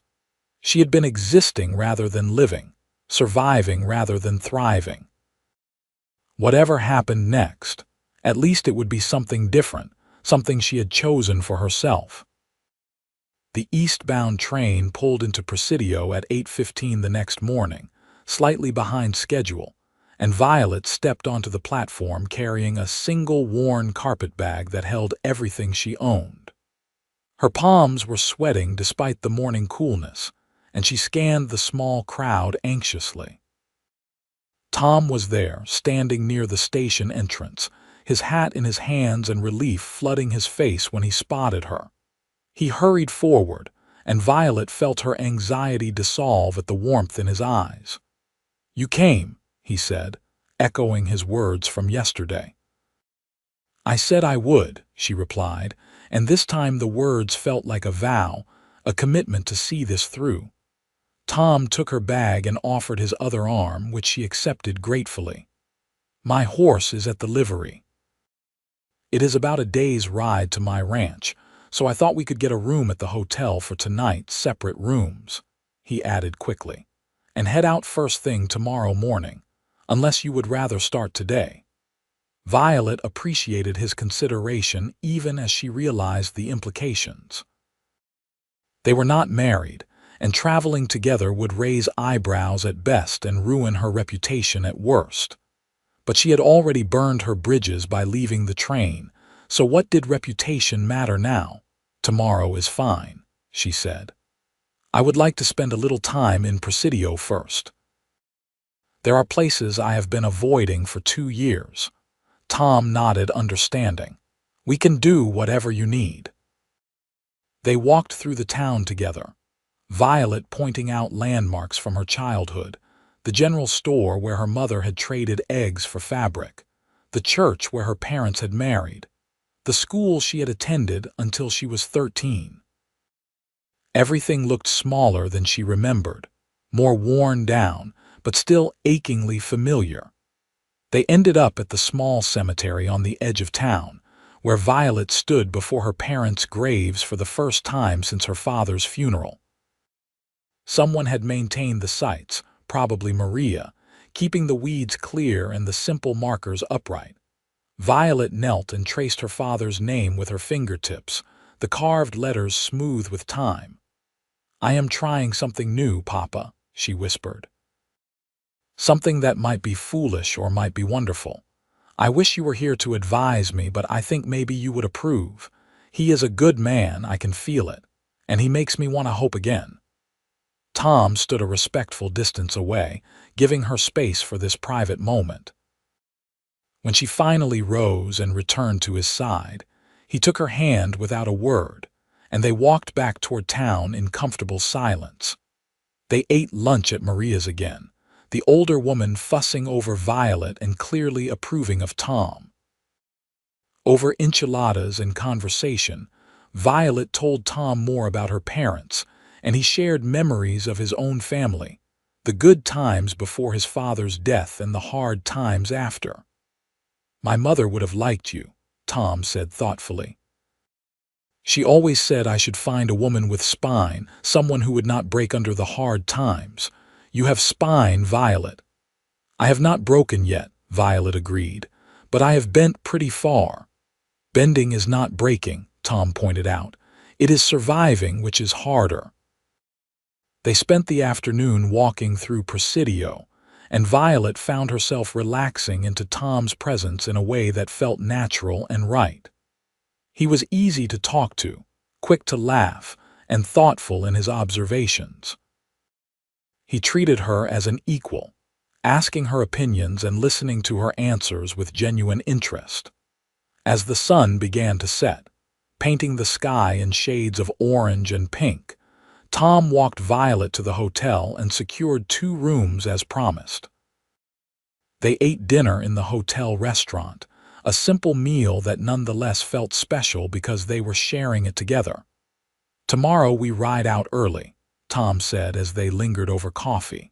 She had been existing rather than living, surviving rather than thriving. Whatever happened next, at least it would be something different, something she had chosen for herself. The eastbound train pulled into Presidio at 8:15 the next morning, slightly behind schedule, and Violet stepped onto the platform carrying a single worn carpet bag that held everything she owned. Her palms were sweating despite the morning coolness, and she scanned the small crowd anxiously. Tom was there, standing near the station entrance, his hat in his hands and relief flooding his face when he spotted her. He hurried forward, and Violet felt her anxiety dissolve at the warmth in his eyes. "You came," he said, echoing his words from yesterday. I said I would, she replied, and this time the words felt like a vow, a commitment to see this through. Tom took her bag and offered his other arm, which she accepted gratefully. My horse is at the livery. It is about a day's ride to my ranch, so I thought we could get a room at the hotel for tonight, separate rooms, he added quickly, and head out first thing tomorrow morning, unless you would rather start today. Violet appreciated his consideration even as she realized the implications. They were not married, and traveling together would raise eyebrows at best and ruin her reputation at worst. But she had already burned her bridges by leaving the train, so what did reputation matter now? Tomorrow is fine, she said. I would like to spend a little time in Presidio first. There are places I have been avoiding for 2 years. Tom nodded, understanding. We can do whatever you need. They walked through the town together, Violet pointing out landmarks from her childhood, the general store where her mother had traded eggs for fabric, the church where her parents had married, the school she had attended until she was 13. Everything looked smaller than she remembered, more worn down, but still achingly familiar. They ended up at the small cemetery on the edge of town, where Violet stood before her parents' graves for the first time since her father's funeral. Someone had maintained the sites, probably Maria, keeping the weeds clear and the simple markers upright. Violet knelt and traced her father's name with her fingertips, the carved letters smooth with time. I am trying something new, Papa, she whispered. Something that might be foolish or might be wonderful. I wish you were here to advise me, but I think maybe you would approve. He is a good man, I can feel it, and he makes me want to hope again. Tom stood a respectful distance away, giving her space for this private moment. When she finally rose and returned to his side, he took her hand without a word, and they walked back toward town in comfortable silence. They ate lunch at Maria's again, the older woman fussing over Violet and clearly approving of Tom. Over enchiladas and conversation, Violet told Tom more about her parents, and he shared memories of his own family, the good times before his father's death and the hard times after. My mother would have liked you, Tom said thoughtfully. She always said I should find a woman with spine, someone who would not break under the hard times. You have spine, Violet. I have not broken yet, Violet agreed, but I have bent pretty far. Bending is not breaking, Tom pointed out. It is surviving which is harder. They spent the afternoon walking through Presidio, and Violet found herself relaxing into Tom's presence in a way that felt natural and right. He was easy to talk to, quick to laugh, and thoughtful in his observations. He treated her as an equal, asking her opinions and listening to her answers with genuine interest. As the sun began to set, painting the sky in shades of orange and pink, Tom walked Violet to the hotel and secured 2 rooms as promised. They ate dinner in the hotel restaurant, a simple meal that nonetheless felt special because they were sharing it together. Tomorrow we ride out early, Tom said as they lingered over coffee.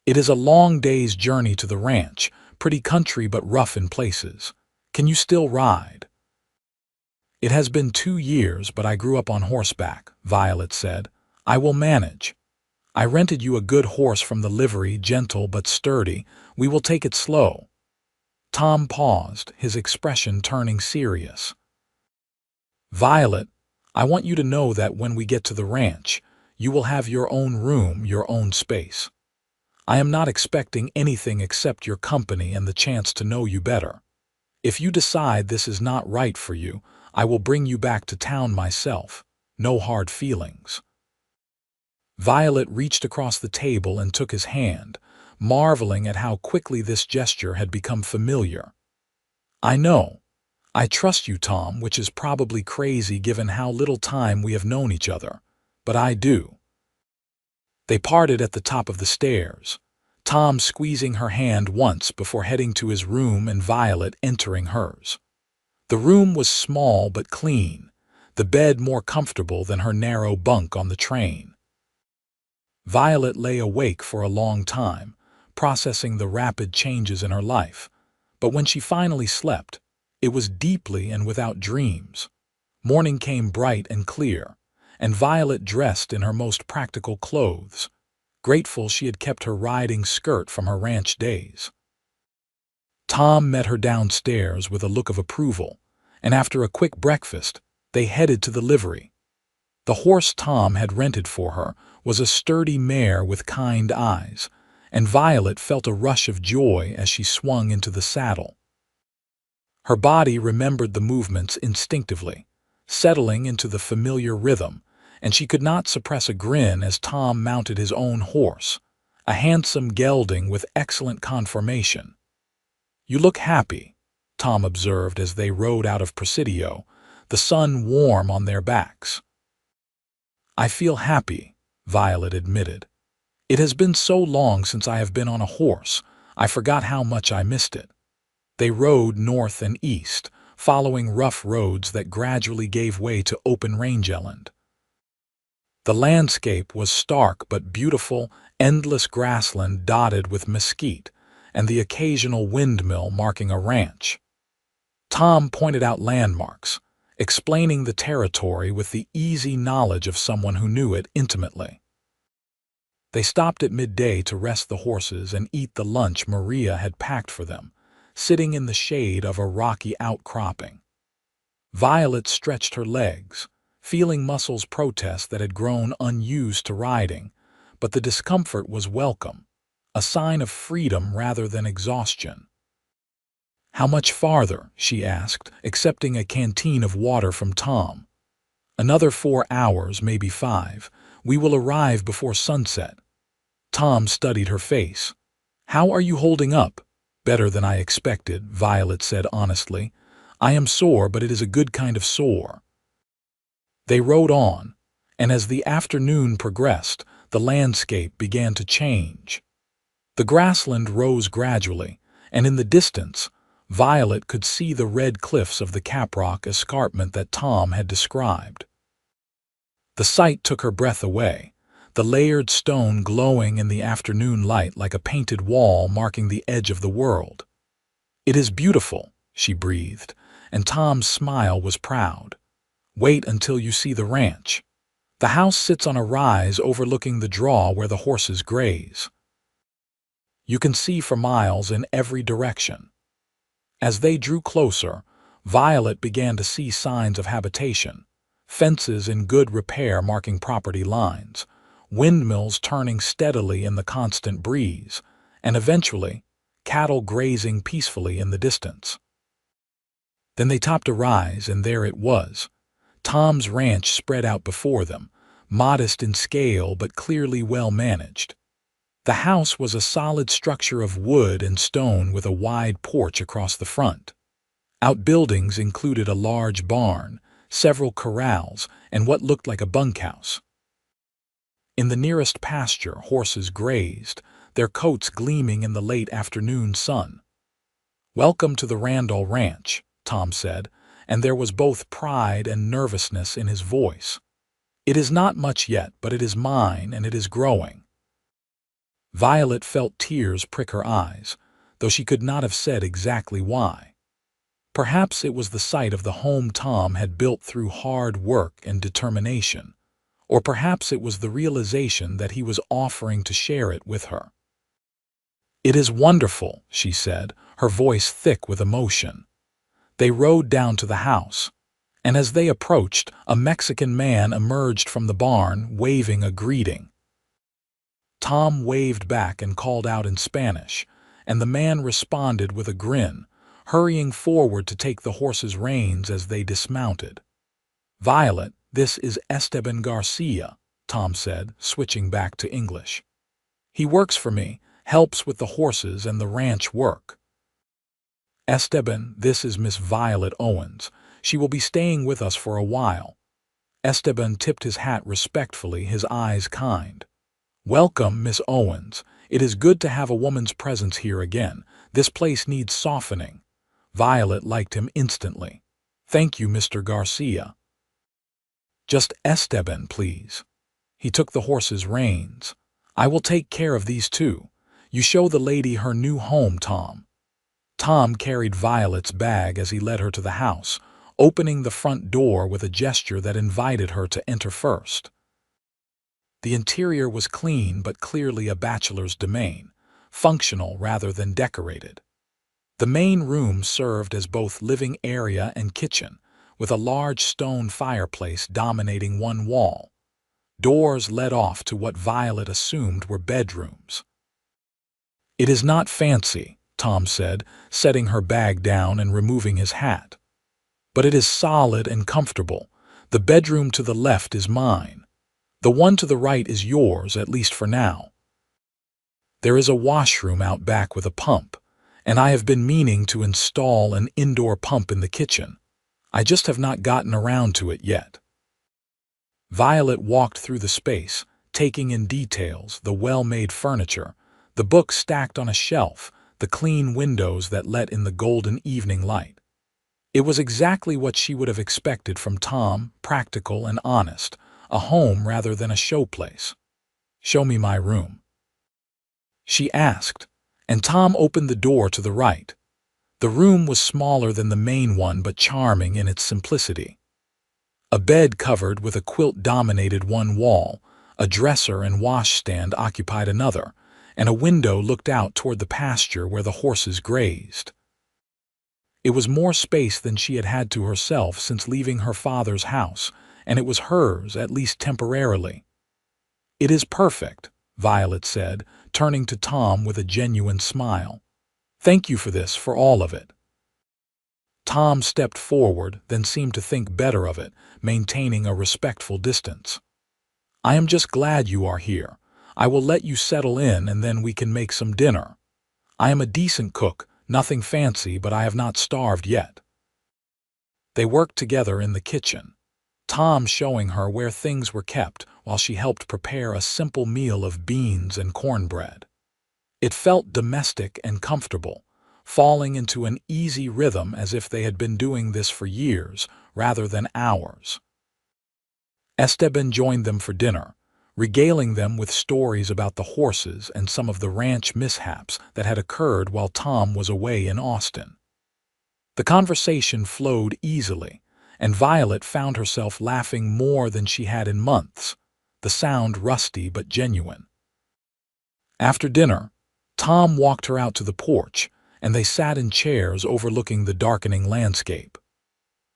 It is a long day's journey to the ranch, pretty country but rough in places. Can you still ride? It has been 2 years, but I grew up on horseback, Violet said. I will manage. I rented you a good horse from the livery, gentle but sturdy. We will take it slow. Tom paused, his expression turning serious. Violet, I want you to know that when we get to the ranch, you will have your own room, your own space. I am not expecting anything except your company and the chance to know you better. If you decide this is not right for you, I will bring you back to town myself. No hard feelings. Violet reached across the table and took his hand, marveling at how quickly this gesture had become familiar. I know. I trust you, Tom, which is probably crazy given how little time we have known each other, but I do. They parted at the top of the stairs, Tom squeezing her hand once before heading to his room and Violet entering hers. The room was small but clean, the bed more comfortable than her narrow bunk on the train. Violet lay awake for a long time, processing the rapid changes in her life, but when she finally slept, it was deeply and without dreams. Morning came bright and clear, and Violet dressed in her most practical clothes, grateful she had kept her riding skirt from her ranch days. Tom met her downstairs with a look of approval, and after a quick breakfast, they headed to the livery. The horse Tom had rented for her was a sturdy mare with kind eyes, and Violet felt a rush of joy as she swung into the saddle. Her body remembered the movements instinctively, settling into the familiar rhythm, and she could not suppress a grin as Tom mounted his own horse, a handsome gelding with excellent conformation. "You look happy," Tom observed as they rode out of Presidio, the sun warm on their backs. "I feel happy," Violet admitted. "It has been so long since I have been on a horse, I forgot how much I missed it." They rode north and east, following rough roads that gradually gave way to open rangeland. The landscape was stark but beautiful, endless grassland dotted with mesquite, and the occasional windmill marking a ranch. Tom pointed out landmarks, explaining the territory with the easy knowledge of someone who knew it intimately. They stopped at midday to rest the horses and eat the lunch Maria had packed for them, sitting in the shade of a rocky outcropping. Violet stretched her legs, feeling muscles protest that had grown unused to riding, but the discomfort was welcome, a sign of freedom rather than exhaustion. "How much farther?" she asked, accepting a canteen of water from Tom. "Another 4 hours, maybe 5. We will arrive before sunset." Tom studied her face. "How are you holding up?" "Better than I expected," Violet said honestly. "I am sore, but it is a good kind of sore." They rode on, and as the afternoon progressed, the landscape began to change. The grassland rose gradually, and in the distance, Violet could see the red cliffs of the Caprock escarpment that Tom had described. The sight took her breath away, the layered stone glowing in the afternoon light like a painted wall marking the edge of the world. "It is beautiful," she breathed, and Tom's smile was proud. "Wait until you see the ranch. The house sits on a rise overlooking the draw where the horses graze. You can see for miles in every direction." As they drew closer, Violet began to see signs of habitation, fences in good repair marking property lines, windmills turning steadily in the constant breeze, and eventually, cattle grazing peacefully in the distance. Then they topped a rise, and there it was. Tom's ranch spread out before them, modest in scale but clearly well managed. The house was a solid structure of wood and stone with a wide porch across the front. Outbuildings included a large barn, several corrals, and what looked like a bunkhouse. In the nearest pasture, horses grazed, their coats gleaming in the late afternoon sun. "Welcome to the Randall Ranch," Tom said, and there was both pride and nervousness in his voice. "It is not much yet, but it is mine, and it is growing." Violet felt tears prick her eyes, though she could not have said exactly why. Perhaps it was the sight of the home Tom had built through hard work and determination, or perhaps it was the realization that he was offering to share it with her. "It is wonderful," she said, her voice thick with emotion. They rode down to the house, and as they approached, a Mexican man emerged from the barn, waving a greeting. Tom waved back and called out in Spanish, and the man responded with a grin, hurrying forward to take the horse's reins as they dismounted. "Violet, this is Esteban Garcia," Tom said, switching back to English. "He works for me, helps with the horses and the ranch work." "Esteban, this is Miss Violet Owens. She will be staying with us for a while." Esteban tipped his hat respectfully, his eyes kind. "Welcome, Miss Owens. It is good to have a woman's presence here again. This place needs softening." Violet liked him instantly. "Thank you, Mr. Garcia." "Just Esteban, please." He took the horse's reins. "I will take care of these two. You show the lady her new home, Tom." Tom carried Violet's bag as he led her to the house, opening the front door with a gesture that invited her to enter first. The interior was clean but clearly a bachelor's domain, functional rather than decorated. The main room served as both living area and kitchen, with a large stone fireplace dominating one wall. Doors led off to what Violet assumed were bedrooms. "It is not fancy," Tom said, setting her bag down and removing his hat. "But it is solid and comfortable. The bedroom to the left is mine. The one to the right is yours, at least for now. There is a washroom out back with a pump, and I have been meaning to install an indoor pump in the kitchen. I just have not gotten around to it yet." Violet walked through the space, taking in details, the well-made furniture, the books stacked on a shelf, the clean windows that let in the golden evening light. It was exactly what she would have expected from Tom, practical and honest, a home rather than a showplace. "Show me my room," she asked, and Tom opened the door to the right. The room was smaller than the main one but charming in its simplicity. A bed covered with a quilt dominated one wall, a dresser and washstand occupied another, and a window looked out toward the pasture where the horses grazed. It was more space than she had had to herself since leaving her father's house, and it was hers, at least temporarily. "It is perfect," Violet said, turning to Tom with a genuine smile. "Thank you for this, for all of it." Tom stepped forward, then seemed to think better of it, maintaining a respectful distance. "I am just glad you are here. I will let you settle in and then we can make some dinner. I am a decent cook, nothing fancy, but I have not starved yet." They worked together in the kitchen, Tom showing her where things were kept while she helped prepare a simple meal of beans and cornbread. It felt domestic and comfortable, falling into an easy rhythm as if they had been doing this for years rather than hours. Esteban joined them for dinner, regaling them with stories about the horses and some of the ranch mishaps that had occurred while Tom was away in Austin. The conversation flowed easily, and Violet found herself laughing more than she had in months, the sound rusty but genuine. After dinner, Tom walked her out to the porch, and they sat in chairs overlooking the darkening landscape.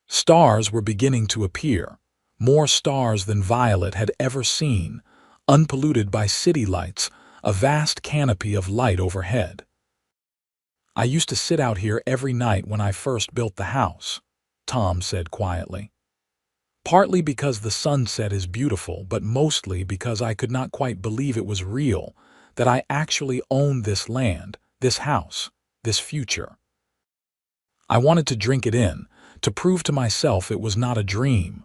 Stars were beginning to appear, more stars than Violet had ever seen, unpolluted by city lights, a vast canopy of light overhead. "I used to sit out here every night when I first built the house," Tom said quietly. "Partly because the sunset is beautiful, but mostly because I could not quite believe it was real, that I actually owned this land, this house, this future. I wanted to drink it in, to prove to myself it was not a dream."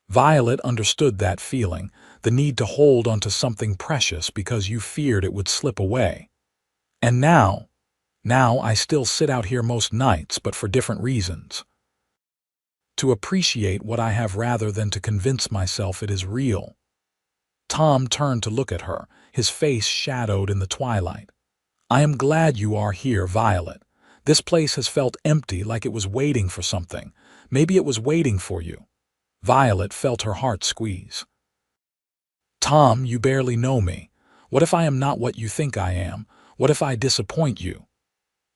Violet understood that feeling, the need to hold onto something precious because you feared it would slip away. "And now I still sit out here most nights, but for different reasons. To appreciate what I have rather than to convince myself it is real." Tom turned to look at her, his face shadowed in the twilight. "I am glad you are here, Violet. This place has felt empty, like it was waiting for something. Maybe it was waiting for you." Violet felt her heart squeeze. "Tom, you barely know me. What if I am not what you think I am? What if I disappoint you?"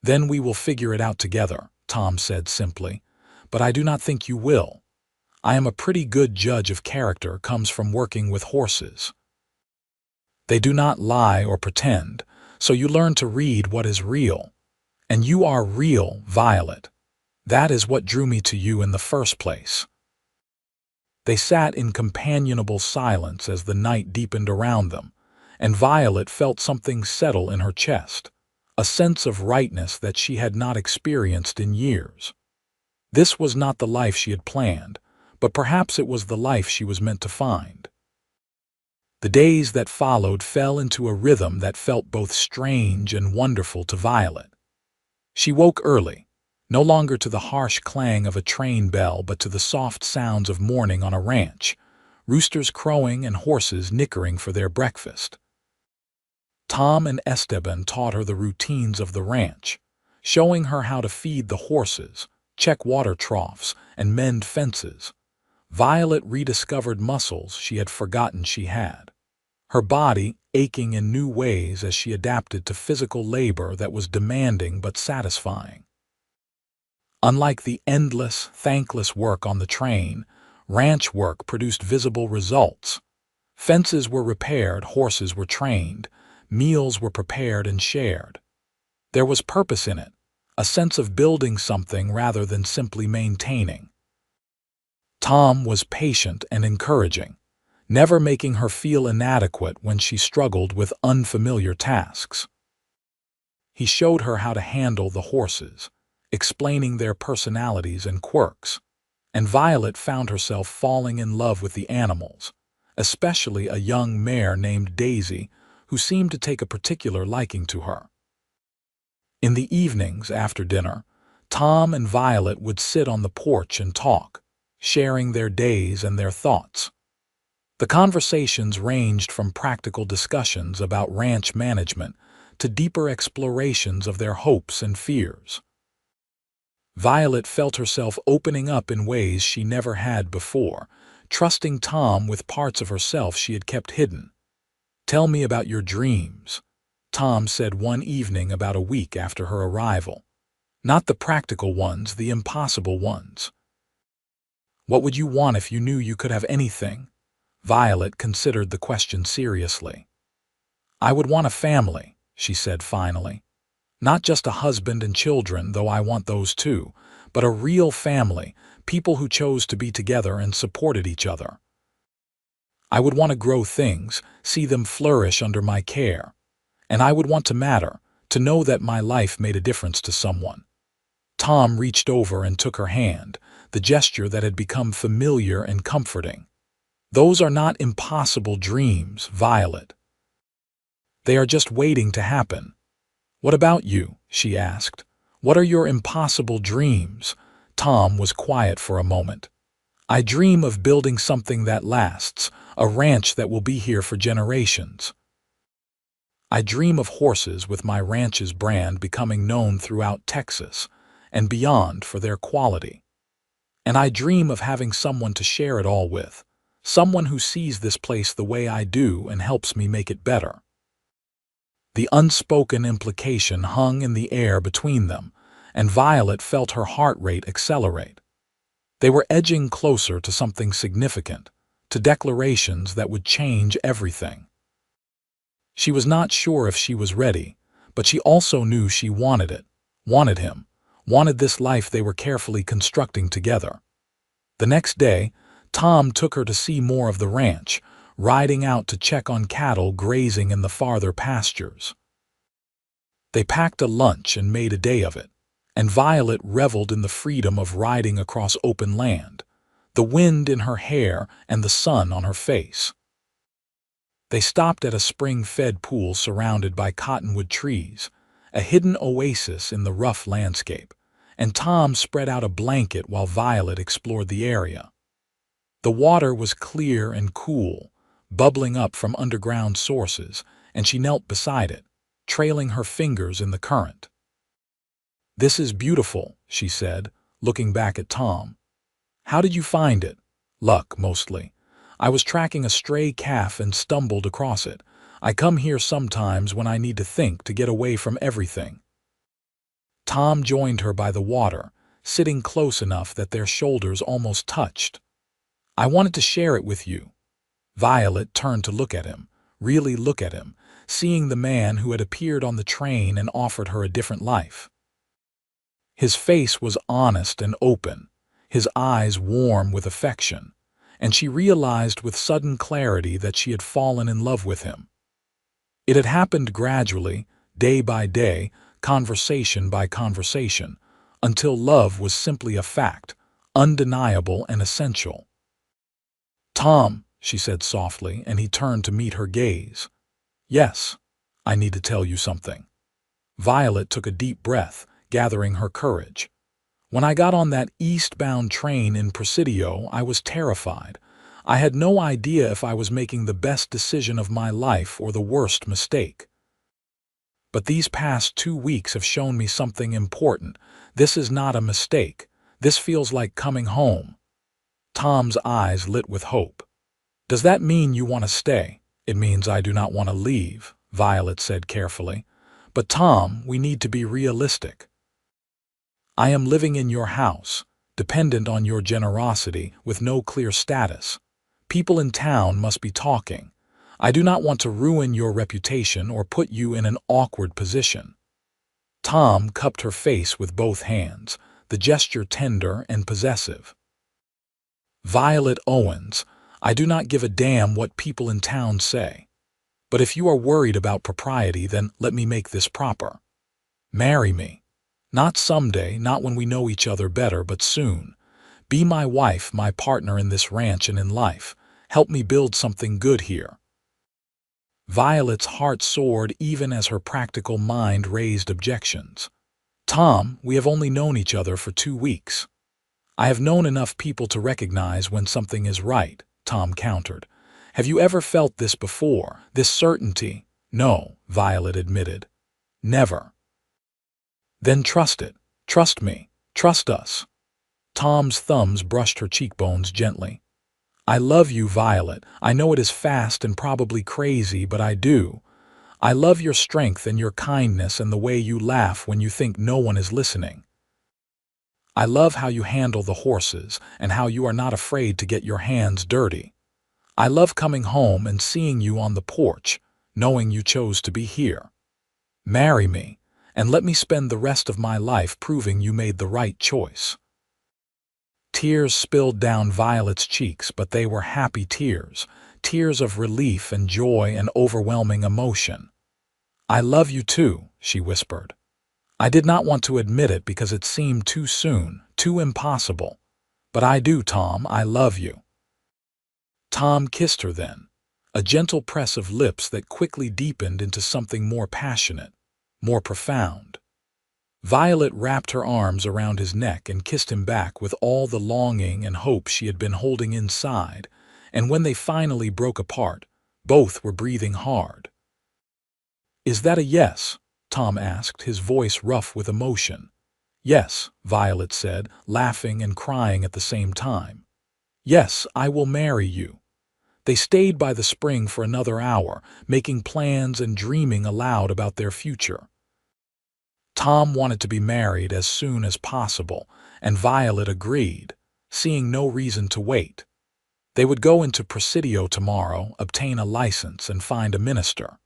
"Then we will figure it out together," Tom said simply. "But I do not think you will. I am a pretty good judge of character, comes from working with horses. They do not lie or pretend, so you learn to read what is real. And you are real, Violet. That is what drew me to you in the first place." They sat in companionable silence as the night deepened around them, and Violet felt something settle in her chest, a sense of rightness that she had not experienced in years. This was not the life she had planned, but perhaps it was the life she was meant to find. The days that followed fell into a rhythm that felt both strange and wonderful to Violet. She woke early, no longer to the harsh clang of a train bell but to the soft sounds of morning on a ranch, roosters crowing and horses nickering for their breakfast. Tom and Esteban taught her the routines of the ranch, showing her how to feed the horses, check water troughs, and mend fences. Violet rediscovered muscles she had forgotten she had, her body aching in new ways as she adapted to physical labor that was demanding but satisfying. Unlike the endless, thankless work on the train, ranch work produced visible results. Fences were repaired, horses were trained, meals were prepared and shared. There was purpose in it, a sense of building something rather than simply maintaining. Tom was patient and encouraging, never making her feel inadequate when she struggled with unfamiliar tasks. He showed her how to handle the horses, explaining their personalities and quirks, and Violet found herself falling in love with the animals, especially a young mare named Daisy, who seemed to take a particular liking to her. In the evenings after dinner, Tom and Violet would sit on the porch and talk, sharing their days and their thoughts. The conversations ranged from practical discussions about ranch management to deeper explorations of their hopes and fears. Violet felt herself opening up in ways she never had before, trusting Tom with parts of herself she had kept hidden. "Tell me about your dreams," Tom said one evening about a week after her arrival. "Not the practical ones, the impossible ones." "What would you want if you knew you could have anything?" Violet considered the question seriously. "I would want a family," she said finally. "Not just a husband and children, though I want those too, but a real family, people who chose to be together and supported each other. I would want to grow things, see them flourish under my care. And I would want to matter, to know that my life made a difference to someone." Tom reached over and took her hand, the gesture that had become familiar and comforting. "Those are not impossible dreams, Violet. They are just waiting to happen." "What about you?" she asked. "What are your impossible dreams?" Tom was quiet for a moment. "I dream of building something that lasts, a ranch that will be here for generations. I dream of horses with my ranch's brand becoming known throughout Texas and beyond for their quality. And I dream of having someone to share it all with, someone who sees this place the way I do and helps me make it better." The unspoken implication hung in the air between them, and Violet felt her heart rate accelerate. They were edging closer to something significant, to declarations that would change everything. She was not sure if she was ready, but she also knew she wanted it, wanted him, wanted this life they were carefully constructing together. The next day, Tom took her to see more of the ranch, riding out to check on cattle grazing in the farther pastures. They packed a lunch and made a day of it, and Violet reveled in the freedom of riding across open land, the wind in her hair and the sun on her face. They stopped at a spring-fed pool surrounded by cottonwood trees, a hidden oasis in the rough landscape, and Tom spread out a blanket while Violet explored the area. The water was clear and cool, bubbling up from underground sources, and she knelt beside it, trailing her fingers in the current. "This is beautiful," she said, looking back at Tom. "How did you find it?" "Luck, mostly. I was tracking a stray calf and stumbled across it. I come here sometimes when I need to think, to get away from everything." Tom joined her by the water, sitting close enough that their shoulders almost touched. "I wanted to share it with you." Violet turned to look at him, really look at him, seeing the man who had appeared on the train and offered her a different life. His face was honest and open, his eyes warm with affection, and she realized with sudden clarity that she had fallen in love with him. It had happened gradually, day by day, conversation by conversation, until love was simply a fact, undeniable and essential. "Tom," she said softly, and he turned to meet her gaze. "Yes, I need to tell you something." Violet took a deep breath, gathering her courage. When I got on that eastbound train in Presidio, I was terrified. I had no idea if I was making the best decision of my life or the worst mistake. But these past 2 weeks have shown me something important. This is not a mistake. This feels like coming home. Tom's eyes lit with hope. Does that mean you want to stay? It means I do not want to leave, Violet said carefully. But Tom, we need to be realistic. I am living in your house, dependent on your generosity, with no clear status. People in town must be talking. I do not want to ruin your reputation or put you in an awkward position. Tom cupped her face with both hands, the gesture tender and possessive. Violet Owens, I do not give a damn what people in town say. But if you are worried about propriety, then let me make this proper. Marry me. Not someday, not when we know each other better, but soon. Be my wife, my partner in this ranch and in life. Help me build something good here. Violet's heart soared even as her practical mind raised objections. Tom, we have only known each other for 2 weeks. I have known enough people to recognize when something is right, Tom countered. Have you ever felt this before, this certainty? No, Violet admitted. Never. Then trust it. Trust me. Trust us. Tom's thumbs brushed her cheekbones gently. I love you, Violet. I know it is fast and probably crazy, but I do. I love your strength and your kindness and the way you laugh when you think no one is listening. I love how you handle the horses and how you are not afraid to get your hands dirty. I love coming home and seeing you on the porch, knowing you chose to be here. Marry me, and let me spend the rest of my life proving you made the right choice. Tears spilled down Violet's cheeks, but they were happy tears, tears of relief and joy and overwhelming emotion. I love you too, she whispered. I did not want to admit it because it seemed too soon, too impossible. But I do, Tom, I love you. Tom kissed her then, a gentle press of lips that quickly deepened into something more passionate, more profound. Violet wrapped her arms around his neck and kissed him back with all the longing and hope she had been holding inside, and when they finally broke apart, both were breathing hard. Is that a yes? Tom asked, his voice rough with emotion. Yes, Violet said, laughing and crying at the same time. Yes, I will marry you. They stayed by the spring for another hour, making plans and dreaming aloud about their future. Tom wanted to be married as soon as possible, and Violet agreed, seeing no reason to wait. They would go into Presidio tomorrow, obtain a license, and find a minister.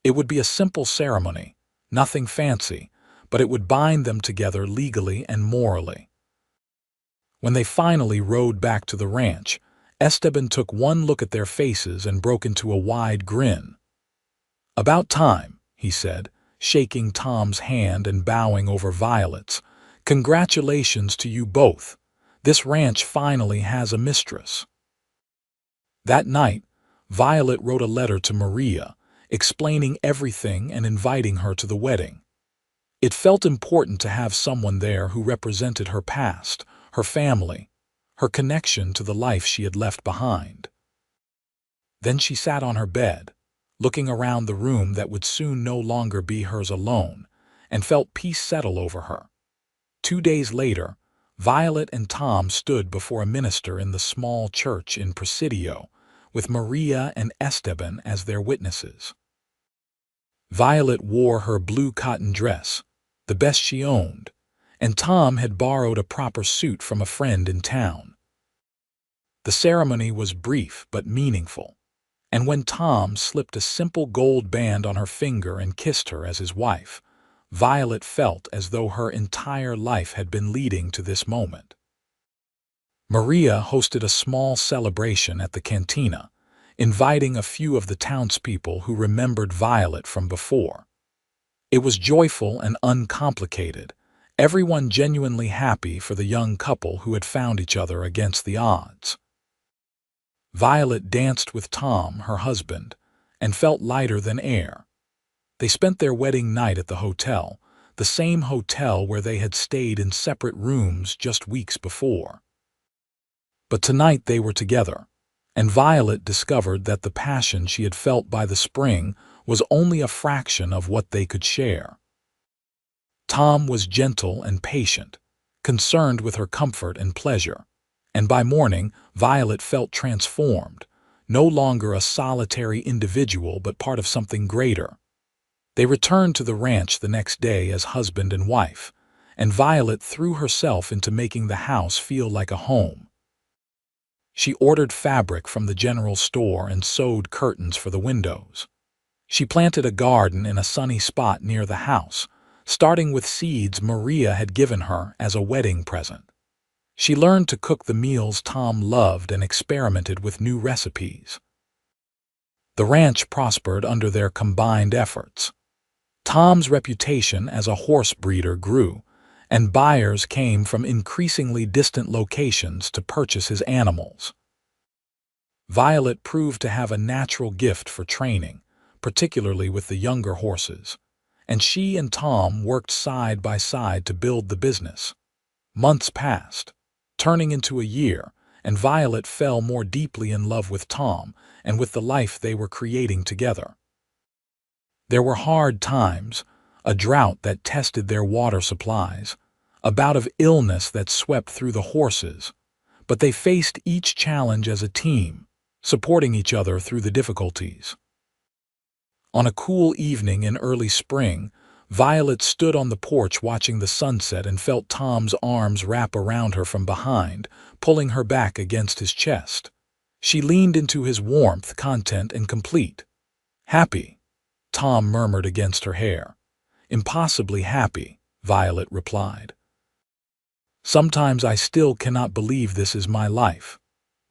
It would be a simple ceremony, nothing fancy, but it would bind them together legally and morally. When they finally rode back to the ranch, Esteban took one look at their faces and broke into a wide grin. About time, he said, shaking Tom's hand and bowing over Violet's. Congratulations to you both. This ranch finally has a mistress. That night, Violet wrote a letter to Maria, explaining everything and inviting her to the wedding. It felt important to have someone there who represented her past, her family, her connection to the life she had left behind. Then she sat on her bed, looking around the room that would soon no longer be hers alone, and felt peace settle over her. 2 days later, Violet and Tom stood before a minister in the small church in Presidio, with Maria and Esteban as their witnesses. Violet wore her blue cotton dress, the best she owned, and Tom had borrowed a proper suit from a friend in town. The ceremony was brief but meaningful, and when Tom slipped a simple gold band on her finger and kissed her as his wife, Violet felt as though her entire life had been leading to this moment. Maria hosted a small celebration at the cantina, inviting a few of the townspeople who remembered Violet from before. It was joyful and uncomplicated, everyone genuinely happy for the young couple who had found each other against the odds. Violet danced with Tom, her husband, and felt lighter than air. They spent their wedding night at the hotel, the same hotel where they had stayed in separate rooms just weeks before. But tonight they were together, and Violet discovered that the passion she had felt by the spring was only a fraction of what they could share. Tom was gentle and patient, concerned with her comfort and pleasure, and by morning Violet felt transformed, no longer a solitary individual but part of something greater. They returned to the ranch the next day as husband and wife, and Violet threw herself into making the house feel like a home. She ordered fabric from the general store and sewed curtains for the windows. She planted a garden in a sunny spot near the house, starting with seeds Maria had given her as a wedding present. She learned to cook the meals Tom loved and experimented with new recipes. The ranch prospered under their combined efforts. Tom's reputation as a horse breeder grew, and buyers came from increasingly distant locations to purchase his animals. Violet proved to have a natural gift for training, particularly with the younger horses, and she and Tom worked side by side to build the business. Months passed, turning into a year, and Violet fell more deeply in love with Tom and with the life they were creating together. There were hard times, a drought that tested their water supplies, a bout of illness that swept through the horses, but they faced each challenge as a team, supporting each other through the difficulties. On a cool evening in early spring, Violet stood on the porch watching the sunset and felt Tom's arms wrap around her from behind, pulling her back against his chest. She leaned into his warmth, content and complete. "Happy," Tom murmured against her hair. "Impossibly happy," Violet replied. "Sometimes I still cannot believe this is my life."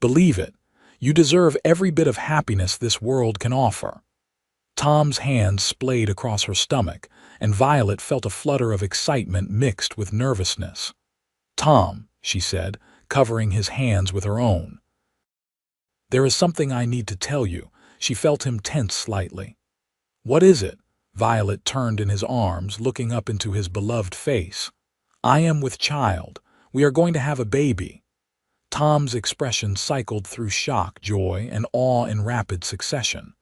"Believe it. You deserve every bit of happiness this world can offer." Tom's hand splayed across her stomach, and Violet felt a flutter of excitement mixed with nervousness. "Tom," she said, covering his hands with her own. "There is something I need to tell you." She felt him tense slightly. "What is it?" Violet turned in his arms, looking up into his beloved face. "I am with child. We are going to have a baby." Tom's expression cycled through shock, joy, and awe in rapid succession.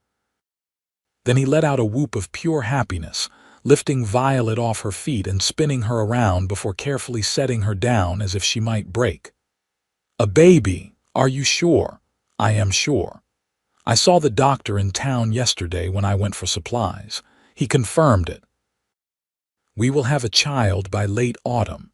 Then he let out a whoop of pure happiness, lifting Violet off her feet and spinning her around before carefully setting her down as if she might break. "A baby? Are you sure?" "I am sure. I saw the doctor in town yesterday when I went for supplies. He confirmed it. We will have a child by late autumn.